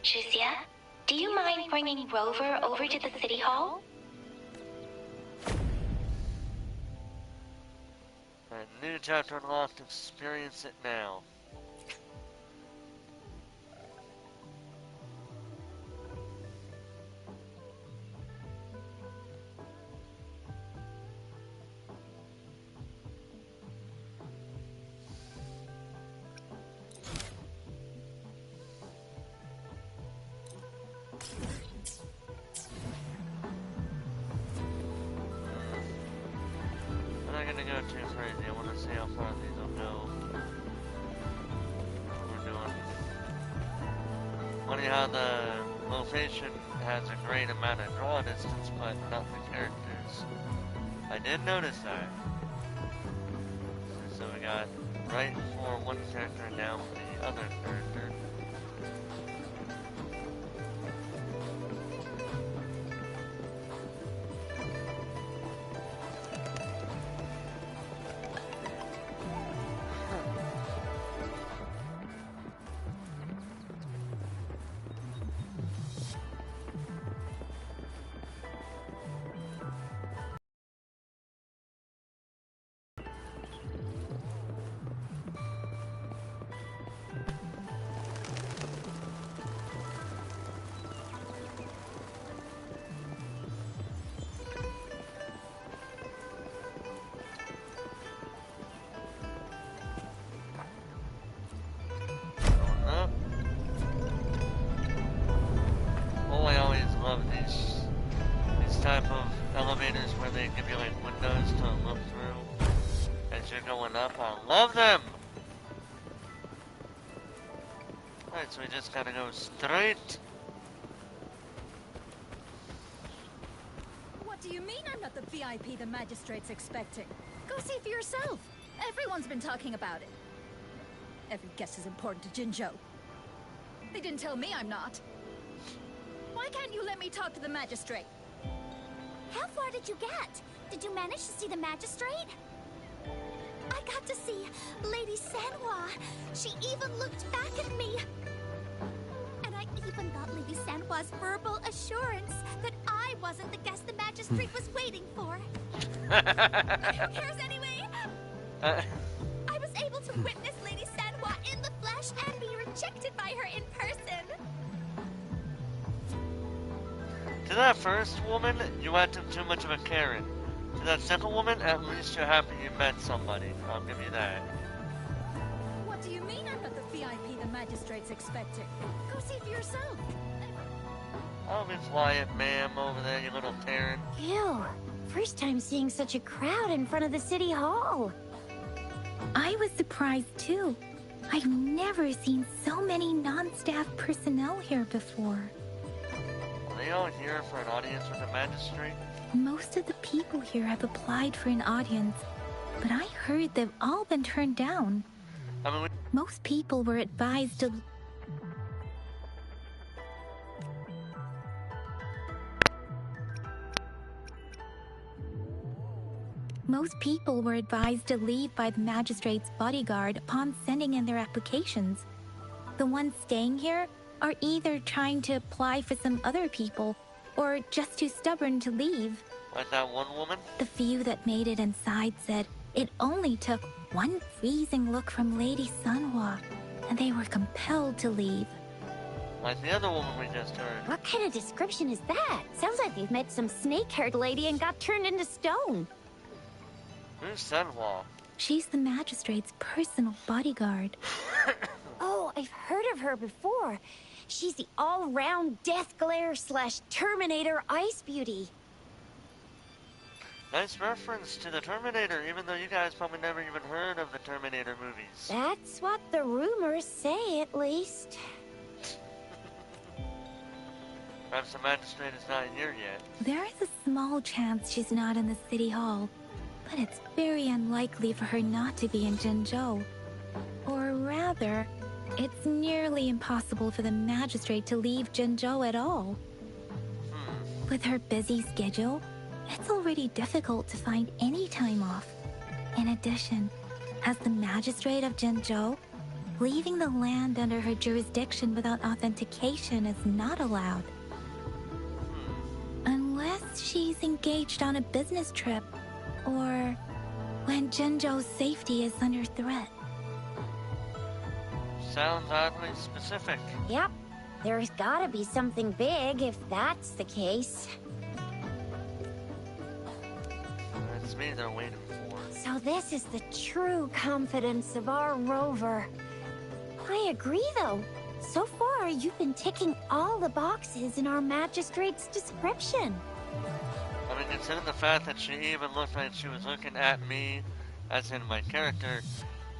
Juzia, do you mind bringing Rover over to the city hall? A new chapter unlocked, experience it now. I'm not gonna go too crazy, I wanna see how far these will go. What we're doing. Funny how the location has a great amount of draw distance, but not the characters. I did notice that. So we got right for one character and down for the other character. Type of elevators where they give you like windows to look through as you're going up. I love them! Alright, so we just gotta go straight. What do you mean I'm not the VIP the magistrate's expecting? Go see for yourself. Everyone's been talking about it. Every guest is important to Jinzhou. They didn't tell me I'm not. Why can't you let me talk to the magistrate? How far did you get? Did you manage to see the magistrate? I got to see Lady Sanhua. She even looked back at me. And I even got Lady Sanhua's verbal assurance that I wasn't the guest the magistrate was waiting for. Who cares anyway? I was able to witness Lady Sanhua in the flesh and be rejected by her in person. To that first woman, you acted too much of a Karen. To that second woman, at least you're happy you met somebody. I'll give you that. What do you mean I'm not the VIP the magistrate's expecting? Go see for yourself. I'll be quiet, ma'am, over there, you little Karen. Ew. First time seeing such a crowd in front of the city hall. I was surprised too. I've never seen so many non-staff personnel here before. Are they all here for an audience with a magistrate? Most of the people here have applied for an audience, but I heard they've all been turned down. I mean, Most people were advised to... Most people were advised to leave by the magistrate's bodyguard upon sending in their applications. The ones staying here are either trying to apply for some other people, or just too stubborn to leave. like that one woman? The few that made it inside said it only took one freezing look from Lady Sanhua, and they were compelled to leave. Like the other woman we just heard. What kind of description is that? Sounds like they've met some snake-haired lady and got turned into stone. Who's Senhua? She's the magistrate's personal bodyguard. Oh, I've heard of her before. She's the all-round Death Glare / Terminator Ice Beauty. Nice reference to the Terminator, even though you guys probably never even heard of the Terminator movies. That's what the rumors say, at least. Perhaps the magistrate is not here yet. There is a small chance she's not in the city hall, but it's very unlikely for her not to be in Jinzhou. Or rather, it's nearly impossible for the magistrate to leave Jinzhou at all. With her busy schedule, it's already difficult to find any time off. In addition, as the magistrate of Jinzhou, leaving the land under her jurisdiction without authentication is not allowed. Unless she's engaged on a business trip, or when Jinzhou's safety is under threat. Sounds oddly specific. Yep. There's gotta be something big if that's the case. That's me they're waiting for. So this is the true confidence of our rover. I agree, though. So far, you've been ticking all the boxes in our magistrate's description. I mean, considering the fact that she even looked like she was looking at me, as in my character,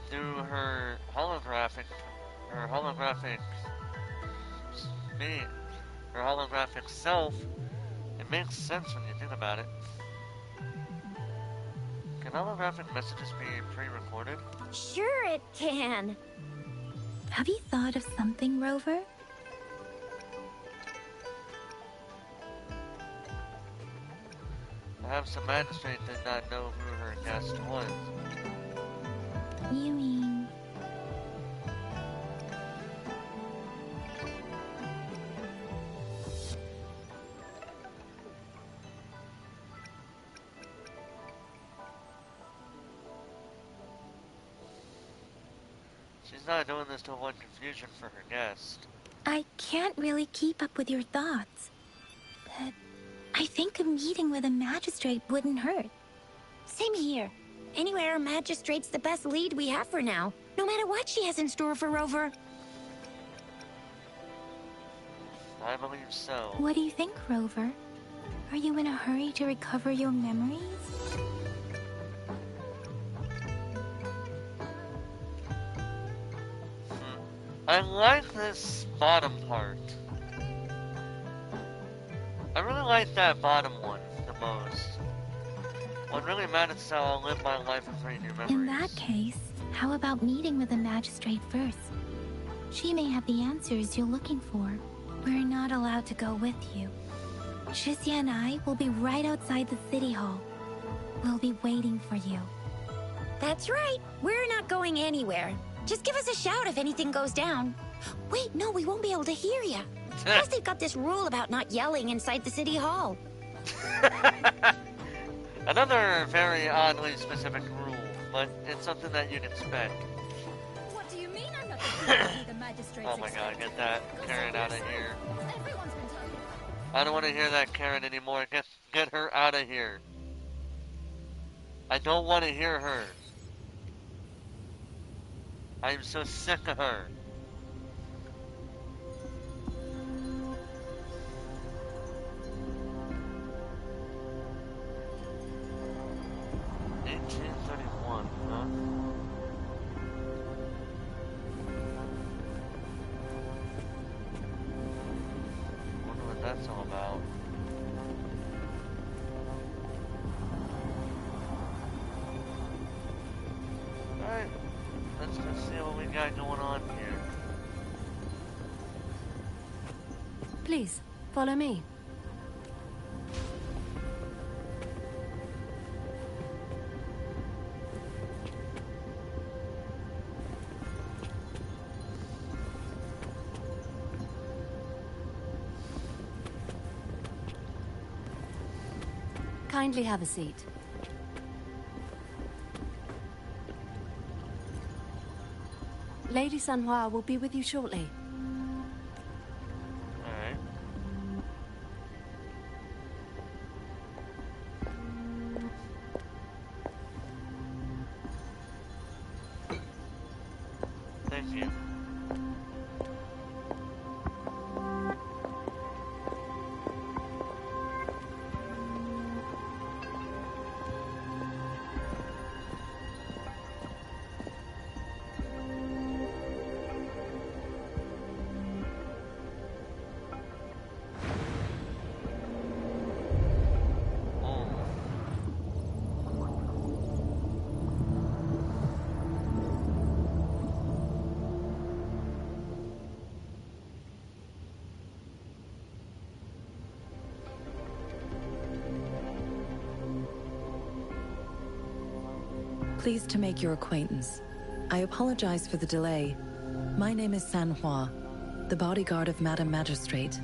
through her holographic self, it makes sense when you think about it. Can holographic messages be pre-recorded? Sure it can. Have you thought of something, Rover? Perhaps the magistrate did not know who her guest was. You mean... She's not doing this to avoid confusion for her guest. I can't really keep up with your thoughts. But I think a meeting with a magistrate wouldn't hurt. Same here. Anywhere, magistrate's the best lead we have for now, no matter what she has in store for Rover. I believe so. What do you think, Rover? Are you in a hurry to recover your memories? I like this bottom part. I really like that bottom one the most. What really matters is how I'll live my life and create new memories. In that case, how about meeting with the magistrate first? She may have the answers you're looking for. We're not allowed to go with you. Shizia and I will be right outside the city hall. We'll be waiting for you. That's right. We're not going anywhere. Just give us a shout if anything goes down. Wait, no, we won't be able to hear you. Plus, they've got this rule about not yelling inside the city hall. Another very oddly specific rule, but it's something that you'd expect. What do you mean I'm not the magistrate's Oh my god, get that Karen out of here. Everyone's been talking. I don't want to hear that Karen anymore. Get her out of here. I don't want to hear her. I am so sick of her. $18.31, huh? Wonder what that's all about. Alright, let's go see what we got going on here. Please, follow me. Kindly have a seat. Lady Sanhua will be with you shortly. Alright. Thank you. Pleased to make your acquaintance. I apologize for the delay. My name is Sanhua, the bodyguard of Madam Magistrate.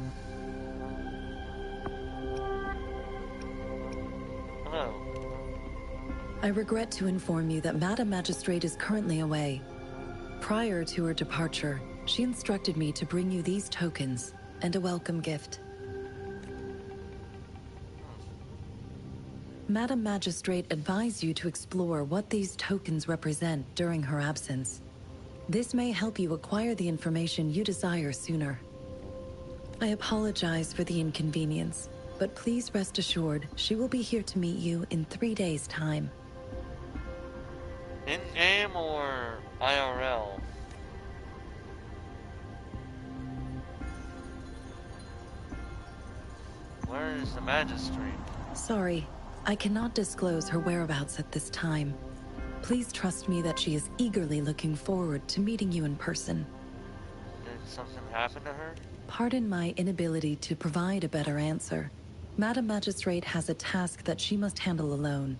Hello. I regret to inform you that Madam Magistrate is currently away. Prior to her departure, she instructed me to bring you these tokens and a welcome gift. Madam Magistrate advised you to explore what these tokens represent during her absence. This may help you acquire the information you desire sooner. I apologize for the inconvenience, but please rest assured she will be here to meet you in 3 days' time. In-game or IRL? Where is the magistrate? Sorry, I cannot disclose her whereabouts at this time. Please trust me that she is eagerly looking forward to meeting you in person. Did something happen to her? Pardon my inability to provide a better answer. Madam Magistrate has a task that she must handle alone,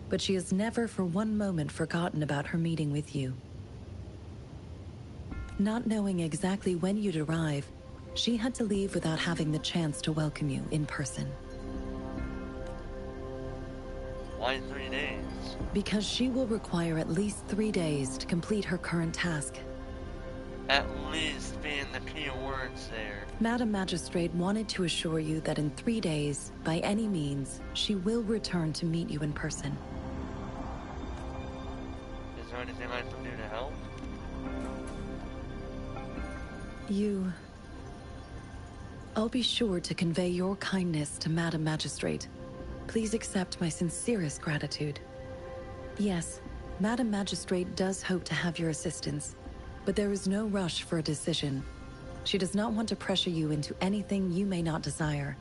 but she has never for one moment forgotten about her meeting with you. Not knowing exactly when you'd arrive, she had to leave without having the chance to welcome you in person. Why 3 days? Because she will require at least 3 days to complete her current task. At least being the key words there. Madam Magistrate wanted to assure you that in 3 days, by any means, she will return to meet you in person. Is there anything I can do to help? I'll be sure to convey your kindness to Madam Magistrate. Please accept my sincerest gratitude. Yes, Madam Magistrate does hope to have your assistance, but there is no rush for a decision. She does not want to pressure you into anything you may not desire.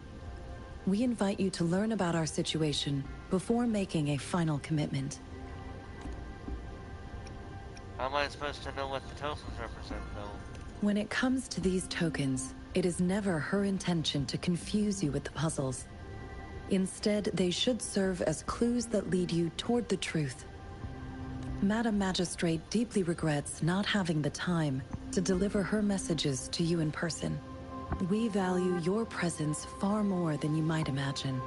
We invite you to learn about our situation before making a final commitment. How am I supposed to know what the tokens represent, though? When it comes to these tokens, it is never her intention to confuse you with the puzzles. Instead, they should serve as clues that lead you toward the truth. Madam Magistrate deeply regrets not having the time to deliver her messages to you in person. We value your presence far more than you might imagine.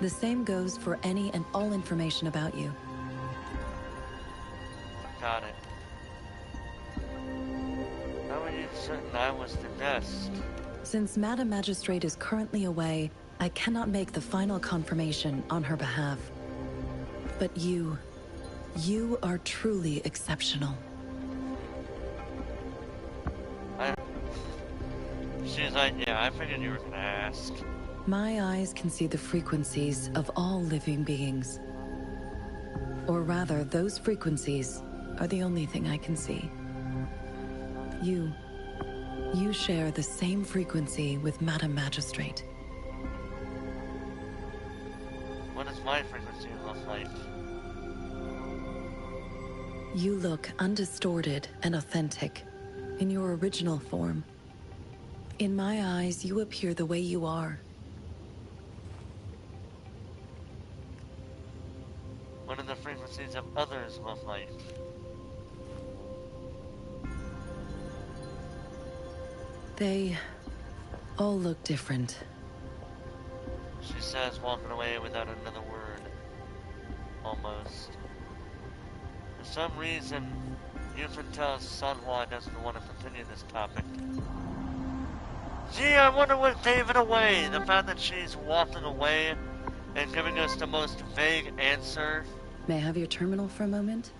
The same goes for any and all information about you. Got it. How are you certain I was the guest? Since Madam Magistrate is currently away, I cannot make the final confirmation on her behalf. But you are truly exceptional. She's like, yeah, I figured you were gonna ask. My eyes can see the frequencies of all living beings. Or rather, those frequencies are the only thing I can see. You share the same frequency with Madam Magistrate. What does my frequency look like? You look undistorted and authentic in your original form. In my eyes, you appear the way you are. What do the frequencies of others look like? They all look different. She says, walking away without another word. Almost. For some reason, You can tell Sunhua doesn't want to continue this topic. Gee, I wonder what gave it away. The fact that she's walking away and giving us the most vague answer. May I have your terminal for a moment?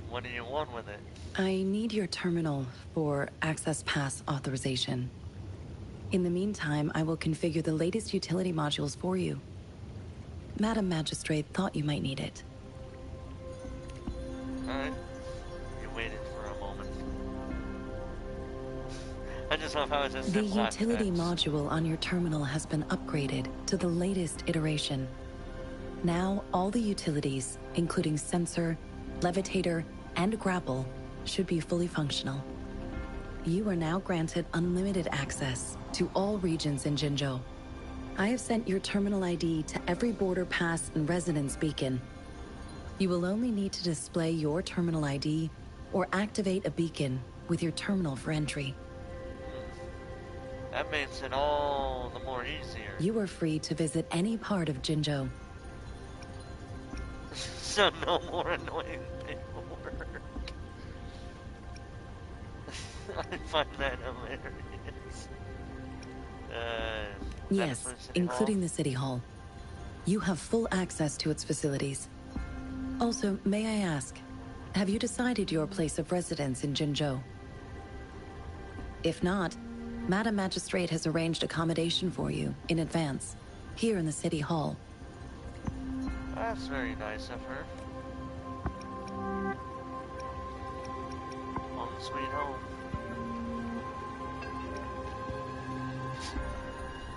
What do you want with it? I need your terminal for access pass authorization. In the meantime, I will configure the latest utility modules for you. Madam Magistrate thought you might need it. Alright. You waited for a moment. I just love how it just The utility module on your terminal has been upgraded to the latest iteration. Now, all the utilities, including sensor, levitator, and grapple, should be fully functional. You are now granted unlimited access to all regions in Jinzhou. I have sent your terminal ID to every border pass and residence beacon. You will only need to display your terminal ID or activate a beacon with your terminal for entry. That makes it all the more easier. You are free to visit any part of Jinzhou. So no more annoying paperwork. I find that hilarious. Yes, including the City Hall. You have full access to its facilities. Also, may I ask, have you decided your place of residence in Jinzhou? If not, Madam Magistrate has arranged accommodation for you in advance, here in the City Hall. That's very nice of her. Home sweet home.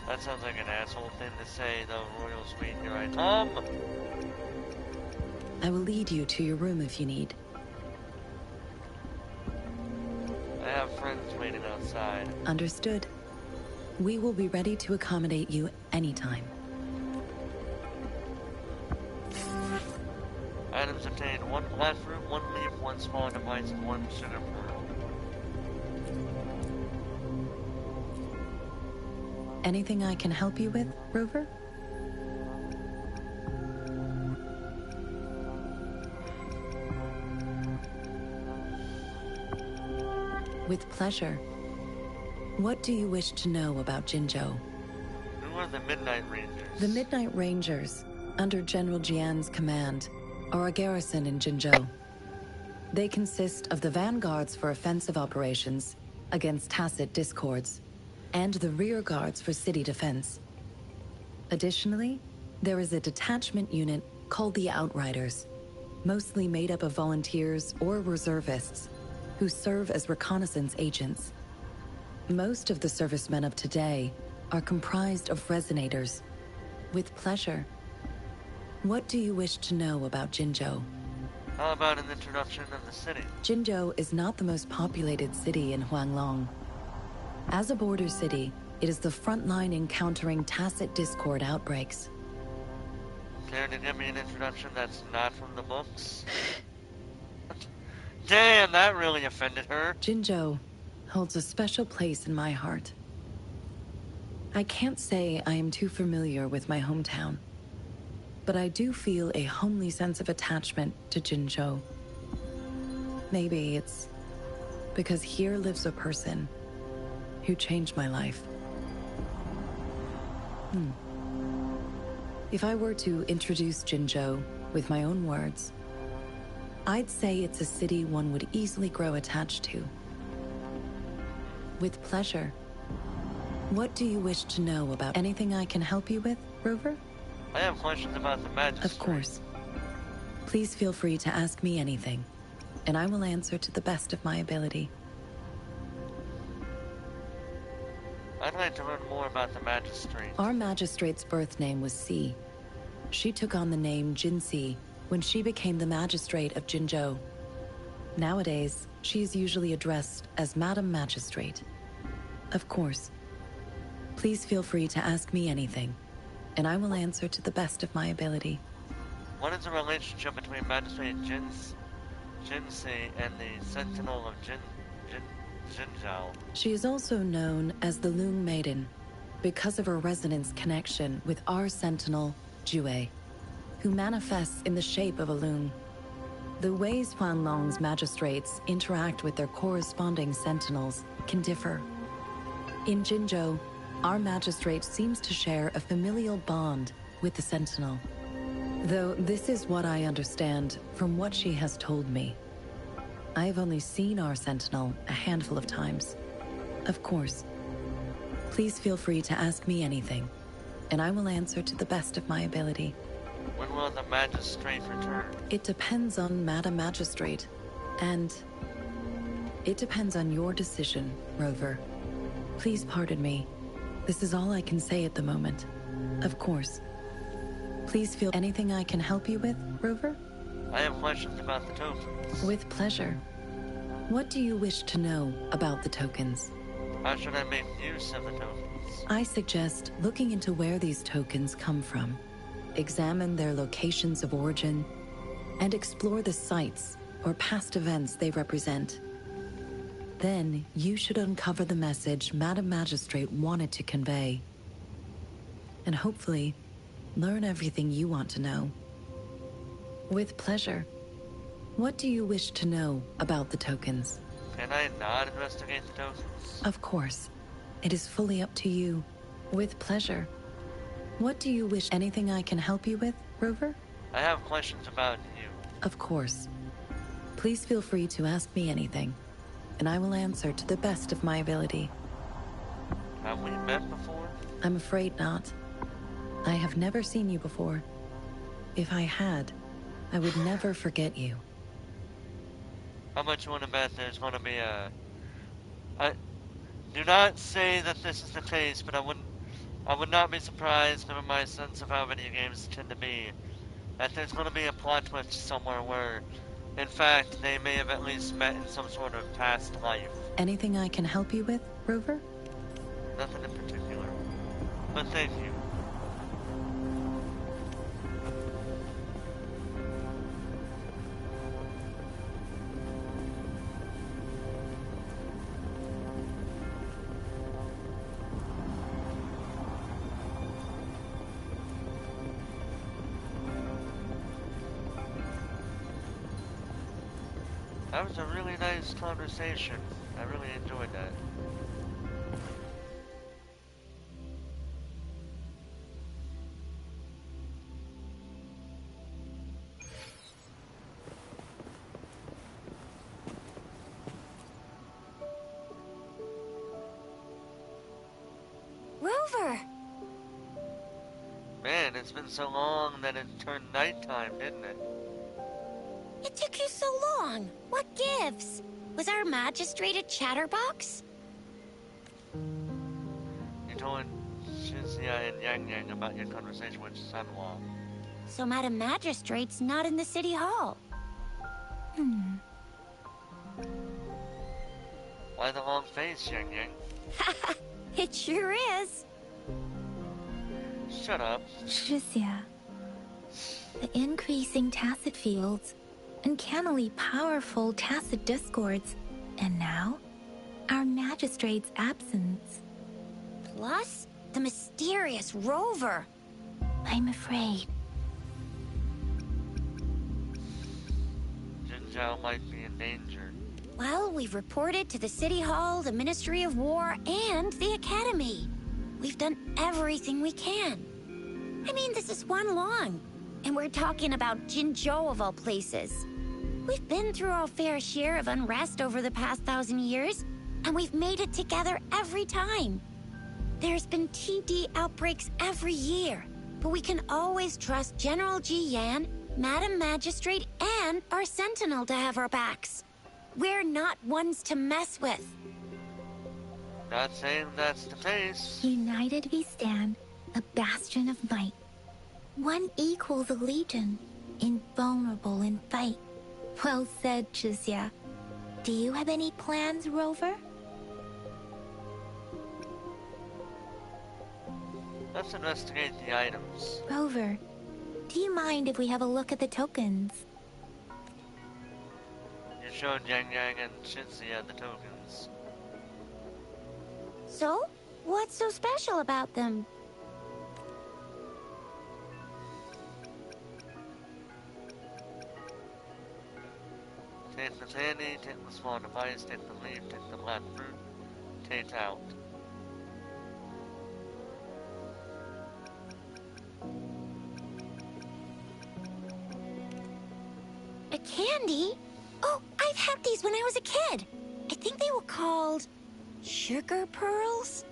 That sounds like an asshole thing to say, though, Royal Sweet, here I come! I will lead you to your room if you need. I have friends waiting outside. Understood. We will be ready to accommodate you anytime. Items obtained: 1 glass fruit, 1 leaf, 1 small device, and 1 sugar pearl. Anything I can help you with, Rover? With pleasure. What do you wish to know about Jinzhou? Who are the Midnight Rangers? The Midnight Rangers, under General Jian's command, are a garrison in Jinzhou. They consist of the vanguards for offensive operations against tacit discords, and the rear guards for city defense. Additionally, there is a detachment unit called the Outriders, mostly made up of volunteers or reservists who serve as reconnaissance agents. Most of the servicemen of today are comprised of resonators. With pleasure. What do you wish to know about Jinzhou? How about an introduction of the city? Jinzhou is not the most populated city in Huanglong. As a border city, it is the front line encountering tacit discord outbreaks. Care to give me an introduction that's not from the books? Damn, that really offended her. Jinzhou holds a special place in my heart. I can't say I am too familiar with my hometown, but I do feel a homely sense of attachment to Jinzhou. Maybe it's because here lives a person who changed my life. If I were to introduce Jinzhou with my own words, I'd say it's a city one would easily grow attached to. With pleasure. What do you wish to know about anything I can help you with, Rover? I have questions about the magistrate. Of course. Please feel free to ask me anything, and I will answer to the best of my ability. I'd like to learn more about the magistrate. Our magistrate's birth name was Si. She took on the name Jinsi when she became the magistrate of Jinzhou. Nowadays, she is usually addressed as Madam Magistrate. Of course. Please feel free to ask me anything, and I will answer to the best of my ability. What is the relationship between Magistrate Jinsei and the Sentinel of Jinzhou? She is also known as the Loong Maiden because of her resonance connection with our sentinel, Jue, who manifests in the shape of a loon. The ways Huanlong's magistrates interact with their corresponding sentinels can differ. In Jinzhou, our magistrate seems to share a familial bond with the sentinel. Though this is what I understand from what she has told me. I have only seen our sentinel a handful of times. Of course. Please feel free to ask me anything, and I will answer to the best of my ability. When will the magistrate return? It depends on Madam Magistrate, and it depends on your decision, Rover. Please pardon me. This is all I can say at the moment. Of course. Please feel anything I can help you with, Rover? I have questions about the tokens. With pleasure. What do you wish to know about the tokens? How should I make use of the tokens? I suggest looking into where these tokens come from. Examine their locations of origin, and explore the sites or past events they represent. Then, you should uncover the message Madam Magistrate wanted to convey. And hopefully, learn everything you want to know. With pleasure. What do you wish to know about the tokens? Can I not investigate the tokens? Of course. It is fully up to you. With pleasure. What do you wish? Anything I can help you with, Rover? I have questions about you. Of course. Please feel free to ask me anything, and I will answer to the best of my ability. Have we met before? I'm afraid not. I have never seen you before. If I had, I would never forget you. How much you want to bet there's going to be a... do not say that this is the case, but I would not be surprised, given my sense of how video games tend to be, that there's going to be a plot twist somewhere where, in fact, they may have at least met in some sort of past life. Anything I can help you with, Rover? Nothing in particular. But thank you. That was a really nice conversation. I really enjoyed that. Rover! Man, it's been so long that it turned nighttime, didn't it? It took you so long. What gives? Was our magistrate a chatterbox? You told Shizia and Yang Yang about your conversation with Sanhua. So Madam Magistrate's not in the city hall. Why the long face, Yang Yang? It sure is. Shut up. Shizia. The increasing tacit fields, uncannily powerful tacit discords, and now, our magistrate's absence. Plus, the mysterious Rover. I'm afraid. Jinzhou might be in danger. Well, we've reported to the City Hall, the Ministry of War, and the Academy. We've done everything we can. I mean, this is one long. And we're talking about Jinzhou of all places. We've been through our fair share of unrest over the past 1,000 years, and we've made it together every time. There's been TD outbreaks every year, but we can always trust General Ji Yan, Madam Magistrate, and our Sentinel to have our backs. We're not ones to mess with. Not saying that's the case. United we stand, a bastion of might. One equals a legion, invulnerable in fight. Well said, Shizia. Do you have any plans, Rover? Let's investigate the items. Rover, do you mind if we have a look at the tokens? You showed Yang Yang and Shizia the tokens. So, what's so special about them? the candy, take the small device, take the leaf, take the black fruit, take out. A candy? Oh, I've had these when I was a kid. I think they were called sugar pearls?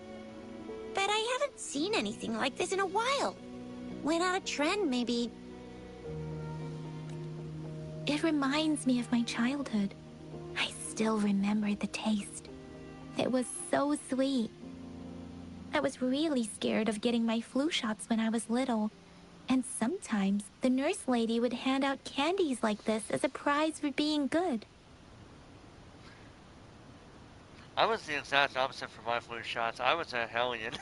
But I haven't seen anything like this in a while. Went out of trend, maybe. It reminds me of my childhood. I still remember the taste. It was so sweet. I was really scared of getting my flu shots when I was little, and sometimes the nurse lady would hand out candies like this as a prize for being good. I was the exact opposite for my flu shots. I was a hellion.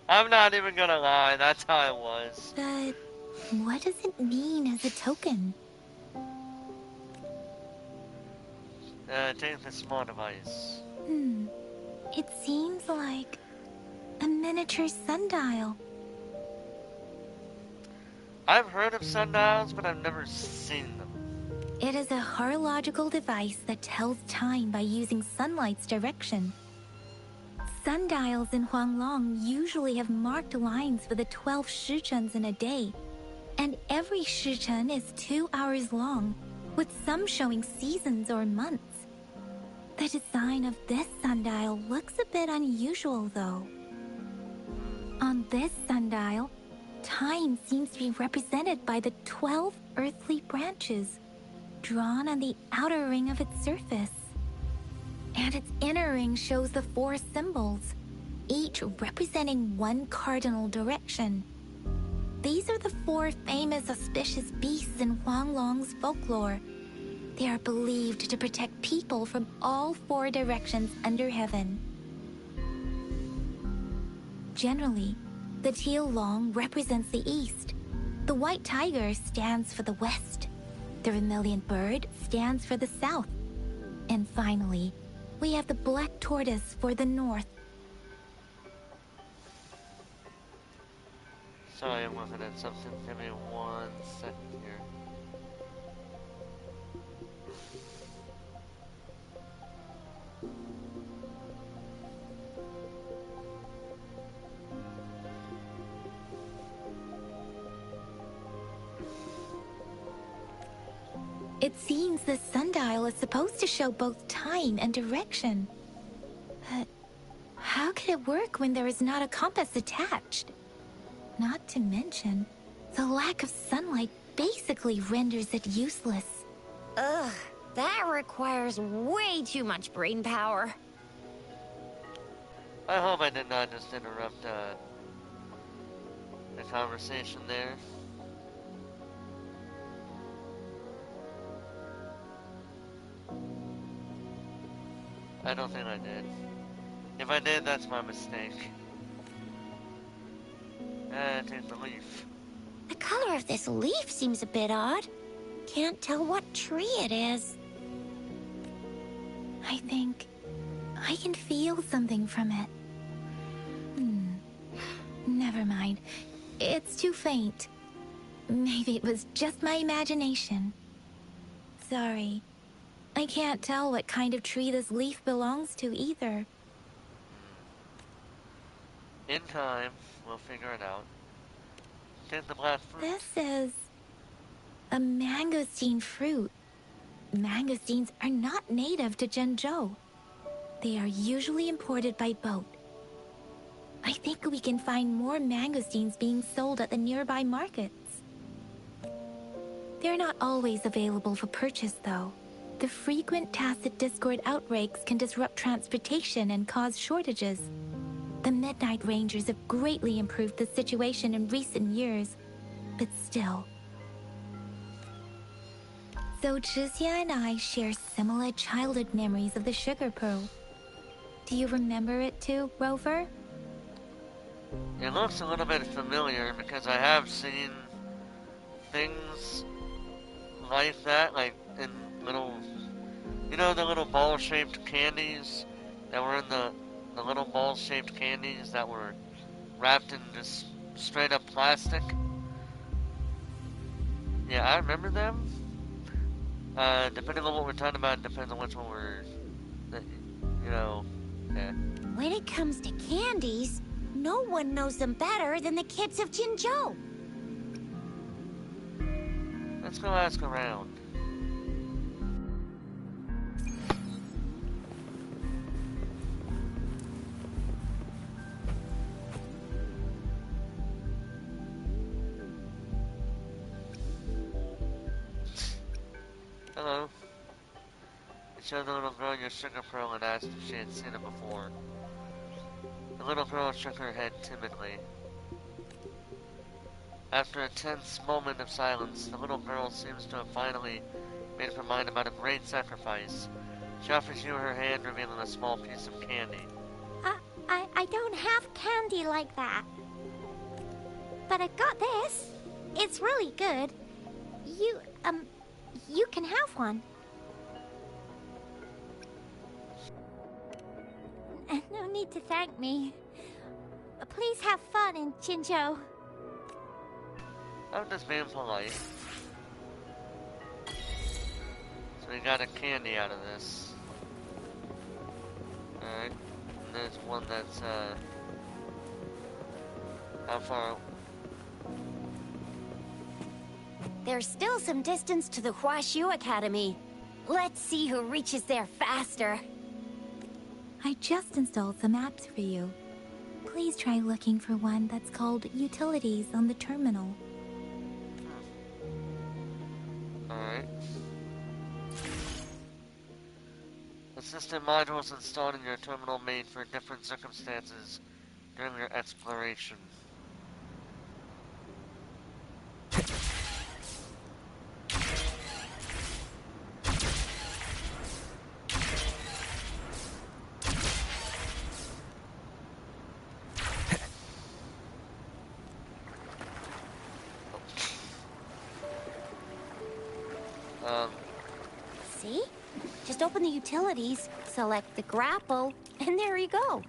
I'm not even gonna lie, that's how I was. But what does it mean as a token? Take the small device. It seems like a miniature sundial. I've heard of sundials, but I've never seen them. It is a horological device that tells time by using sunlight's direction. Sundials in Huanglong usually have marked lines for the 12 shichuns in a day, and every shichun is 2 hours long, with some showing seasons or months. The design of this sundial looks a bit unusual, though. On this sundial, time seems to be represented by the 12 earthly branches, drawn on the outer ring of its surface. And its inner ring shows the 4 symbols, each representing one cardinal direction. These are the 4 famous auspicious beasts in Huanglong's folklore. They are believed to protect people from all 4 directions under heaven. Generally, the teal long represents the east. The white tiger stands for the west. The vermilion bird stands for the south. And finally, we have the black tortoise for the north. Sorry, I'm looking at something. Give me 1 second here. It seems the sundial is supposed to show both time and direction. But how could it work when there is not a compass attached? Not to mention, the lack of sunlight basically renders it useless. Ugh, that requires way too much brain power. I hope I did not just interrupt the conversation there. I don't think I did. If I did, that's my mistake. Take the leaf. The color of this leaf seems a bit odd. Can't tell what tree it is. I think I can feel something from it. Never mind. It's too faint. Maybe it was just my imagination. Sorry. I can't tell what kind of tree this leaf belongs to either. In time, we'll figure it out. Take the black fruit. This is a mangosteen fruit. Mangosteens are not native to Zhenzhou. They are usually imported by boat. I think we can find more mangosteens being sold at the nearby markets. They're not always available for purchase, though. The frequent tacit discord outbreaks can disrupt transportation and cause shortages. The Midnight Rangers have greatly improved the situation in recent years, but still. So Zhixia and I share similar childhood memories of the Sugar Pearl. Do you remember it too, Rover? It looks a little bit familiar because I have seen things like that, like in little, you know, the little ball-shaped candies that were in the little ball-shaped candies that were wrapped in just straight-up plastic. Yeah, I remember them. Depending on what we're talking about, depends on which one we're, you know, yeah. When it comes to candies, no one knows them better than the kids of Jinzhou. Let's go ask around. Hello. You showed the little girl your sugar pearl and asked if she had seen it before. The little girl shook her head timidly. After a tense moment of silence, the little girl seems to have finally made up her mind about a great sacrifice. She offers you her hand, revealing a small piece of candy. I don't have candy like that. But I've got this. It's really good. You can have one. No need to thank me. Please have fun in Jinzhou. I'm just being polite. So we got a candy out of this. Alright. And there's one that's, how far? There's still some distance to the Huashu Academy. Let's see who reaches there faster. I just installed some apps for you. Please try looking for one that's called Utilities on the terminal. Alright. The system modules installed in your terminal made for different circumstances during your exploration. See? Just open the utilities, select the grapple, and there you go.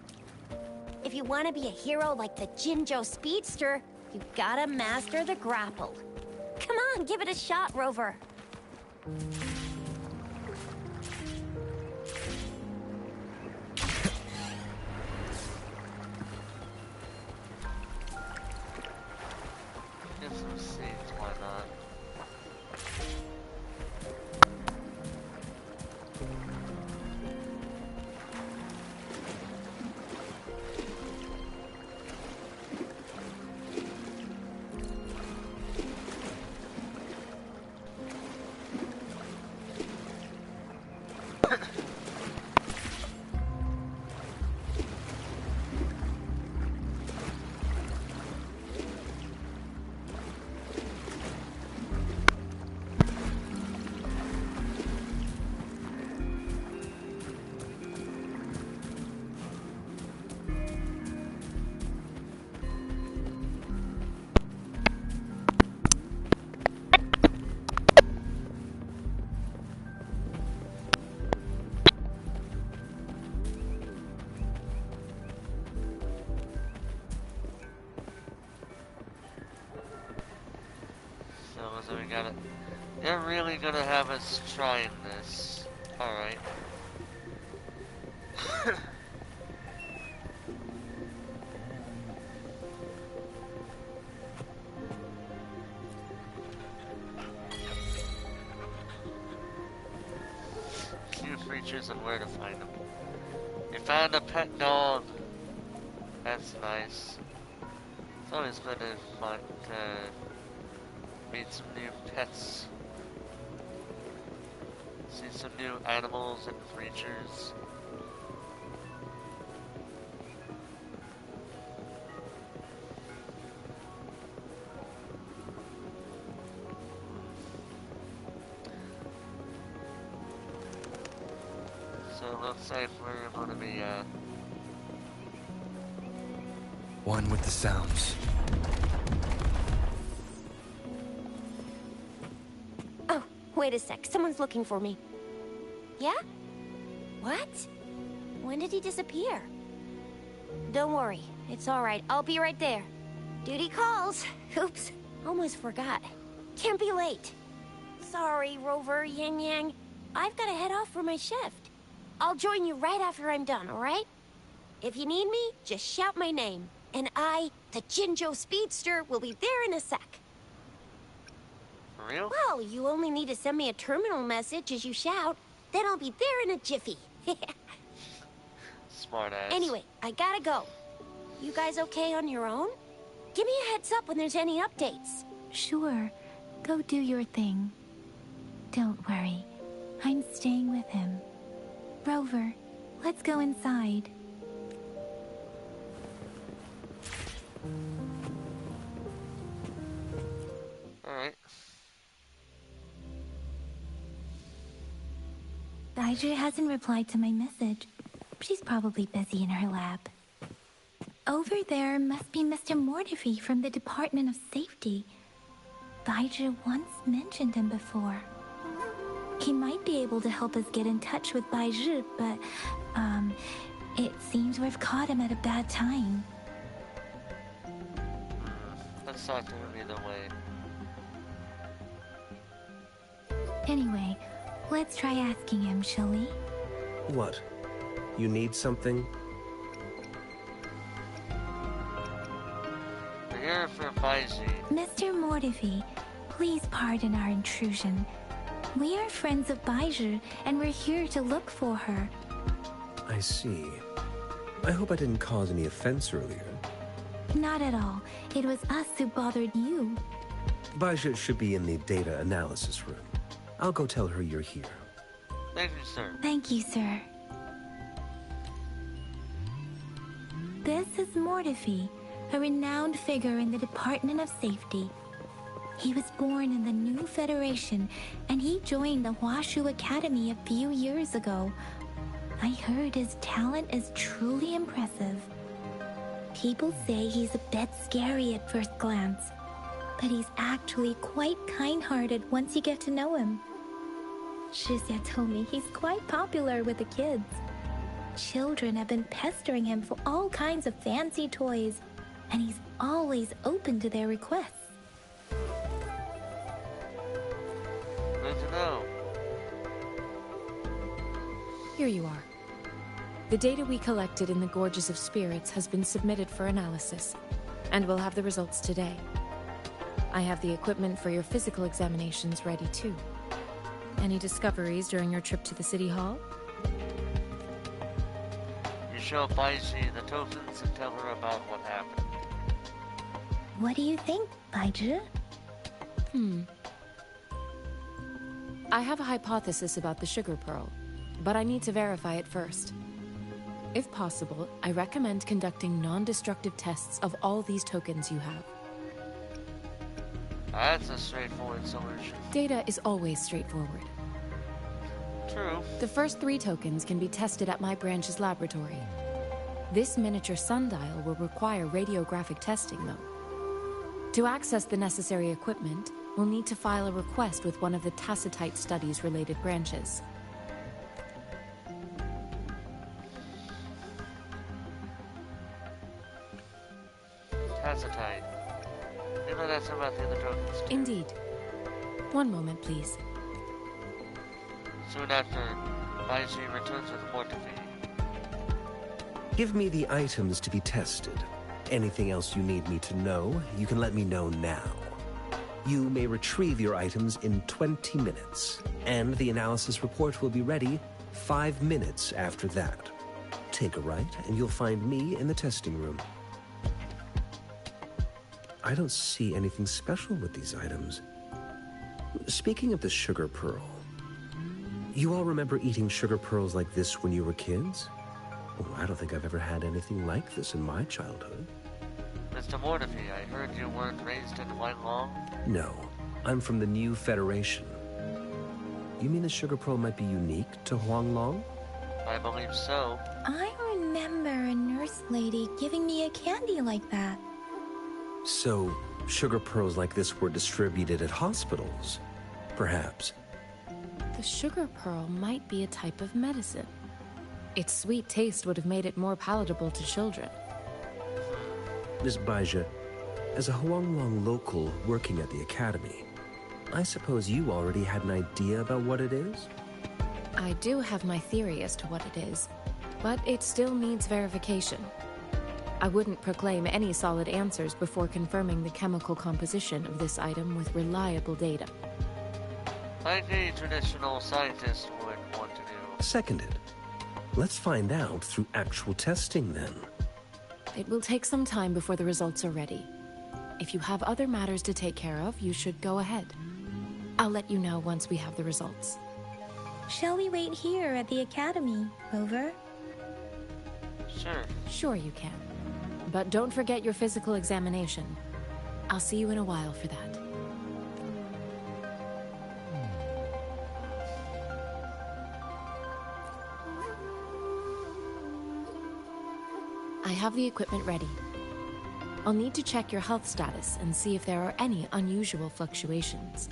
If you want to be a hero like the Jinzhou Speedster, you gotta master the grapple. Come on, give it a shot, Rover. Get some seeds, why not? So we got it. They're really gonna have us trying this. Alright. Few creatures and where to find them. You found a pet dog. That's nice. It's always good to find, meet some new pets. See some new animals and creatures. So it looks like we're going to be, One with the sounds. Oh, wait a sec. Someone's looking for me. Yeah? What? When did he disappear? Don't worry. It's all right. I'll be right there. Duty calls. Oops. Almost forgot. Can't be late. Sorry, Rover, Yang Yang. I've got to head off for my shift. I'll join you right after I'm done, alright? If you need me, just shout my name. And I, the Jinjo Speedster, will be there in a sec. For real? Well, you only need to send me a terminal message as you shout. Then I'll be there in a jiffy. Smart ass. Anyway, I gotta go. You guys okay on your own? Give me a heads up when there's any updates. Sure. Go do your thing. Don't worry. I'm staying with him. Rover, let's go inside. Alright. Baizhi hasn't replied to my message. She's probably busy in her lab. Over there must be Mr. Mortifi from the Department of Safety. Baizhi once mentioned him before. He might be able to help us get in touch with Baizhi, but, it seems we've caught him at a bad time. Let's talk to him either way. Anyway, let's try asking him, shall we? What? You need something? We're here for Baizhi. Mr. Mortifi, please pardon our intrusion. We are friends of Baizhi, and we're here to look for her. I see. I hope I didn't cause any offense earlier. Not at all. It was us who bothered you. Baizhi should be in the data analysis room. I'll go tell her you're here. Thank you, sir. Thank you, sir. This is Mortifi, a renowned figure in the Department of Safety. He was born in the new Federation, and he joined the Huashu Academy a few years ago. I heard his talent is truly impressive. People say he's a bit scary at first glance, but he's actually quite kind-hearted once you get to know him. Shizia told me he's quite popular with the kids. Children have been pestering him for all kinds of fancy toys, and he's always open to their requests. Good to know. Here you are. The data we collected in the Gorges of Spirits has been submitted for analysis, and we'll have the results today. I have the equipment for your physical examinations ready too. Any discoveries during your trip to the City Hall? You show Baizhi the tokens and tell her about what happened. What do you think, Baizhi? I have a hypothesis about the sugar pearl, but I need to verify it first. If possible, I recommend conducting non-destructive tests of all these tokens you have. That's a straightforward solution. Data is always straightforward. True. The first 3 tokens can be tested at my branch's laboratory. This miniature sundial will require radiographic testing, though. To access the necessary equipment, we'll need to file a request with one of the Tacitite Studies-related branches. Tacitite. You know that's about the other tokens too. Indeed. One moment, please. Soon after, Baizhi returns with Mortifi. Give me the items to be tested. Anything else you need me to know, you can let me know now. You may retrieve your items in 20 minutes, and the analysis report will be ready 5 minutes after that. Take a right, and you'll find me in the testing room. I don't see anything special with these items. Speaking of the sugar pearl, you all remember eating sugar pearls like this when you were kids? Oh, I don't think I've ever had anything like this in my childhood. Mr. Mortifi, I heard you weren't raised in Huanglong? No, I'm from the new Federation. You mean the sugar pearl might be unique to Huanglong? I believe so. I remember a nurse lady giving me a candy like that. So, sugar pearls like this were distributed at hospitals, perhaps. The sugar pearl might be a type of medicine. Its sweet taste would have made it more palatable to children. Miss Baizhi, as a Huanglong local working at the academy, I suppose you already had an idea about what it is? I do have my theory as to what it is, but it still needs verification. I wouldn't proclaim any solid answers before confirming the chemical composition of this item with reliable data. Like a traditional scientist would want to do. Seconded. Let's find out through actual testing then. It will take some time before the results are ready. If you have other matters to take care of, you should go ahead. I'll let you know once we have the results. Shall we wait here at the academy, Rover? Sure. Sure you can. But don't forget your physical examination. I'll see you in a while for that. I have the equipment ready. I'll need to check your health status and see if there are any unusual fluctuations.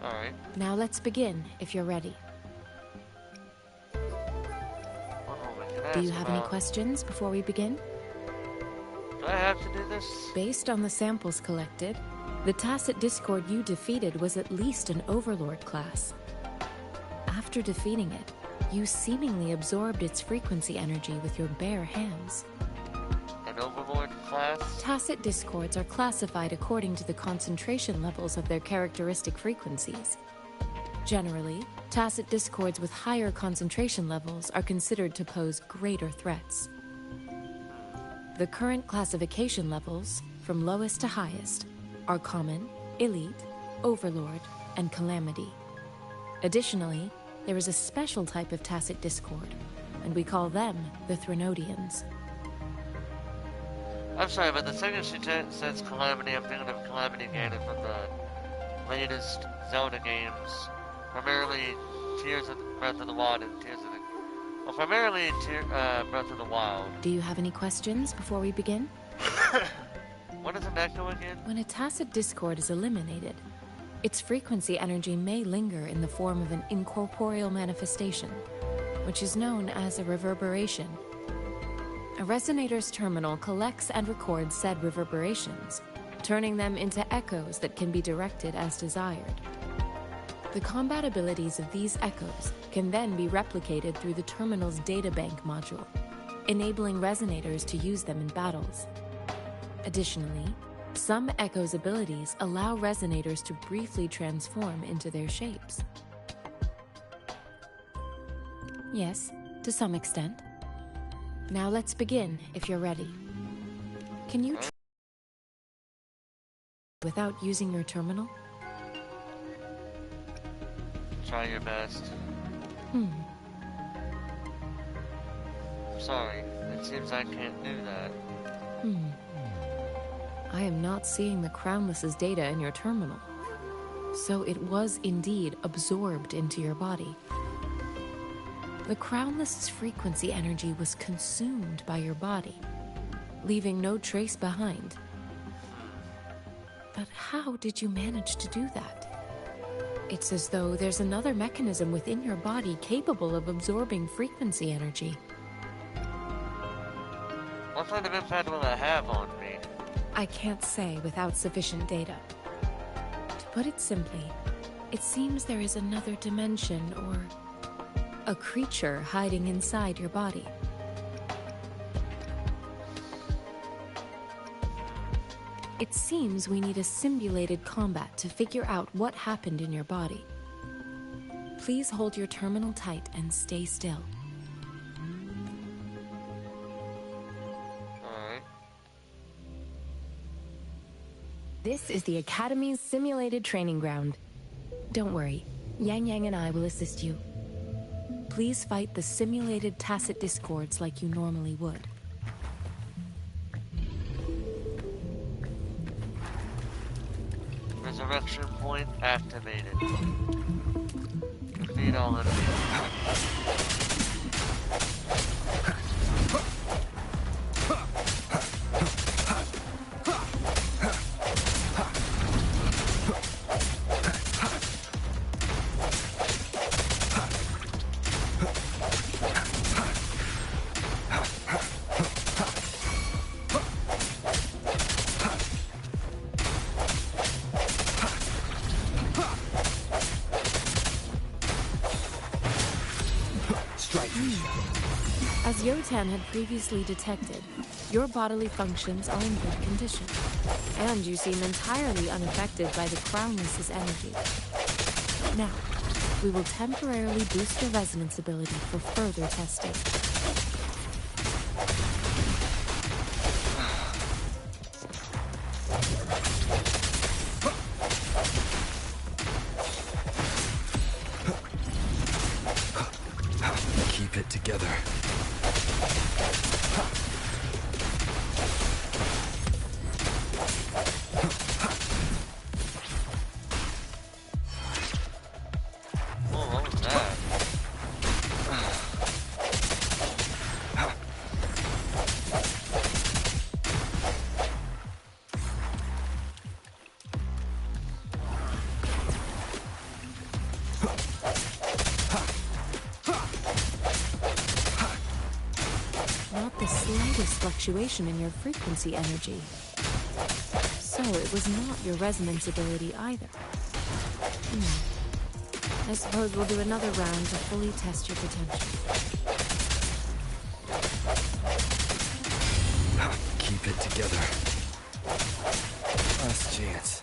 Alright. Now let's begin, if you're ready. Do you have any questions before we begin? Do I have to do this? Based on the samples collected, the Tacit Discord you defeated was at least an Overlord class. After defeating it, you seemingly absorbed its frequency energy with your bare hands. An Overlord class? Tacit Discords are classified according to the concentration levels of their characteristic frequencies. Generally, Tacit Discords with higher concentration levels are considered to pose greater threats. The current classification levels, from lowest to highest, are Common, Elite, Overlord, and Calamity. Additionally, there is a special type of Tacit Discord, and we call them the Threnodians. I'm sorry, but the second she says Calamity, I'm thinking of Calamity Ganon from the latest Zelda games. Primarily Tears of Breath of the Wild and Tears of the... Well, primarily Breath of the Wild. Do you have any questions before we begin? What is an echo again? When a Tacit Discord is eliminated, its frequency energy may linger in the form of an incorporeal manifestation, which is known as a reverberation. A resonator's terminal collects and records said reverberations, turning them into echoes that can be directed as desired. The combat abilities of these echoes can then be replicated through the terminal's databank module, enabling resonators to use them in battles. Additionally, some echoes' abilities allow resonators to briefly transform into their shapes. Yes, to some extent. Now let's begin, if you're ready. Can you try without using your terminal? Try your best. Sorry, it seems I can't do that. I am not seeing the Crownless's data in your terminal. So it was indeed absorbed into your body. The Crownless's frequency energy was consumed by your body, leaving no trace behind. But how did you manage to do that? It's as though there's another mechanism within your body capable of absorbing frequency energy. What kind of impact will that have on me? I can't say without sufficient data. To put it simply, it seems there is another dimension or a creature hiding inside your body. It seems we need a simulated combat to figure out what happened in your body. Please hold your terminal tight and stay still. Alright. This is the Academy's simulated training ground. Don't worry, Yang Yang and I will assist you. Please fight the simulated Tacit Discords like you normally would. Resurrection point activated. Defeat all enemies. Strike me. As Yotan had previously detected, your bodily functions are in good condition, and you seem entirely unaffected by the Crownless's energy. Now, we will temporarily boost your resonance ability for further testing. Keep it together. What was that? Not the slightest fluctuation in your frequency energy. So it was not your resonance ability either. I suppose we'll do another round to fully test your potential. Keep it together. Last chance.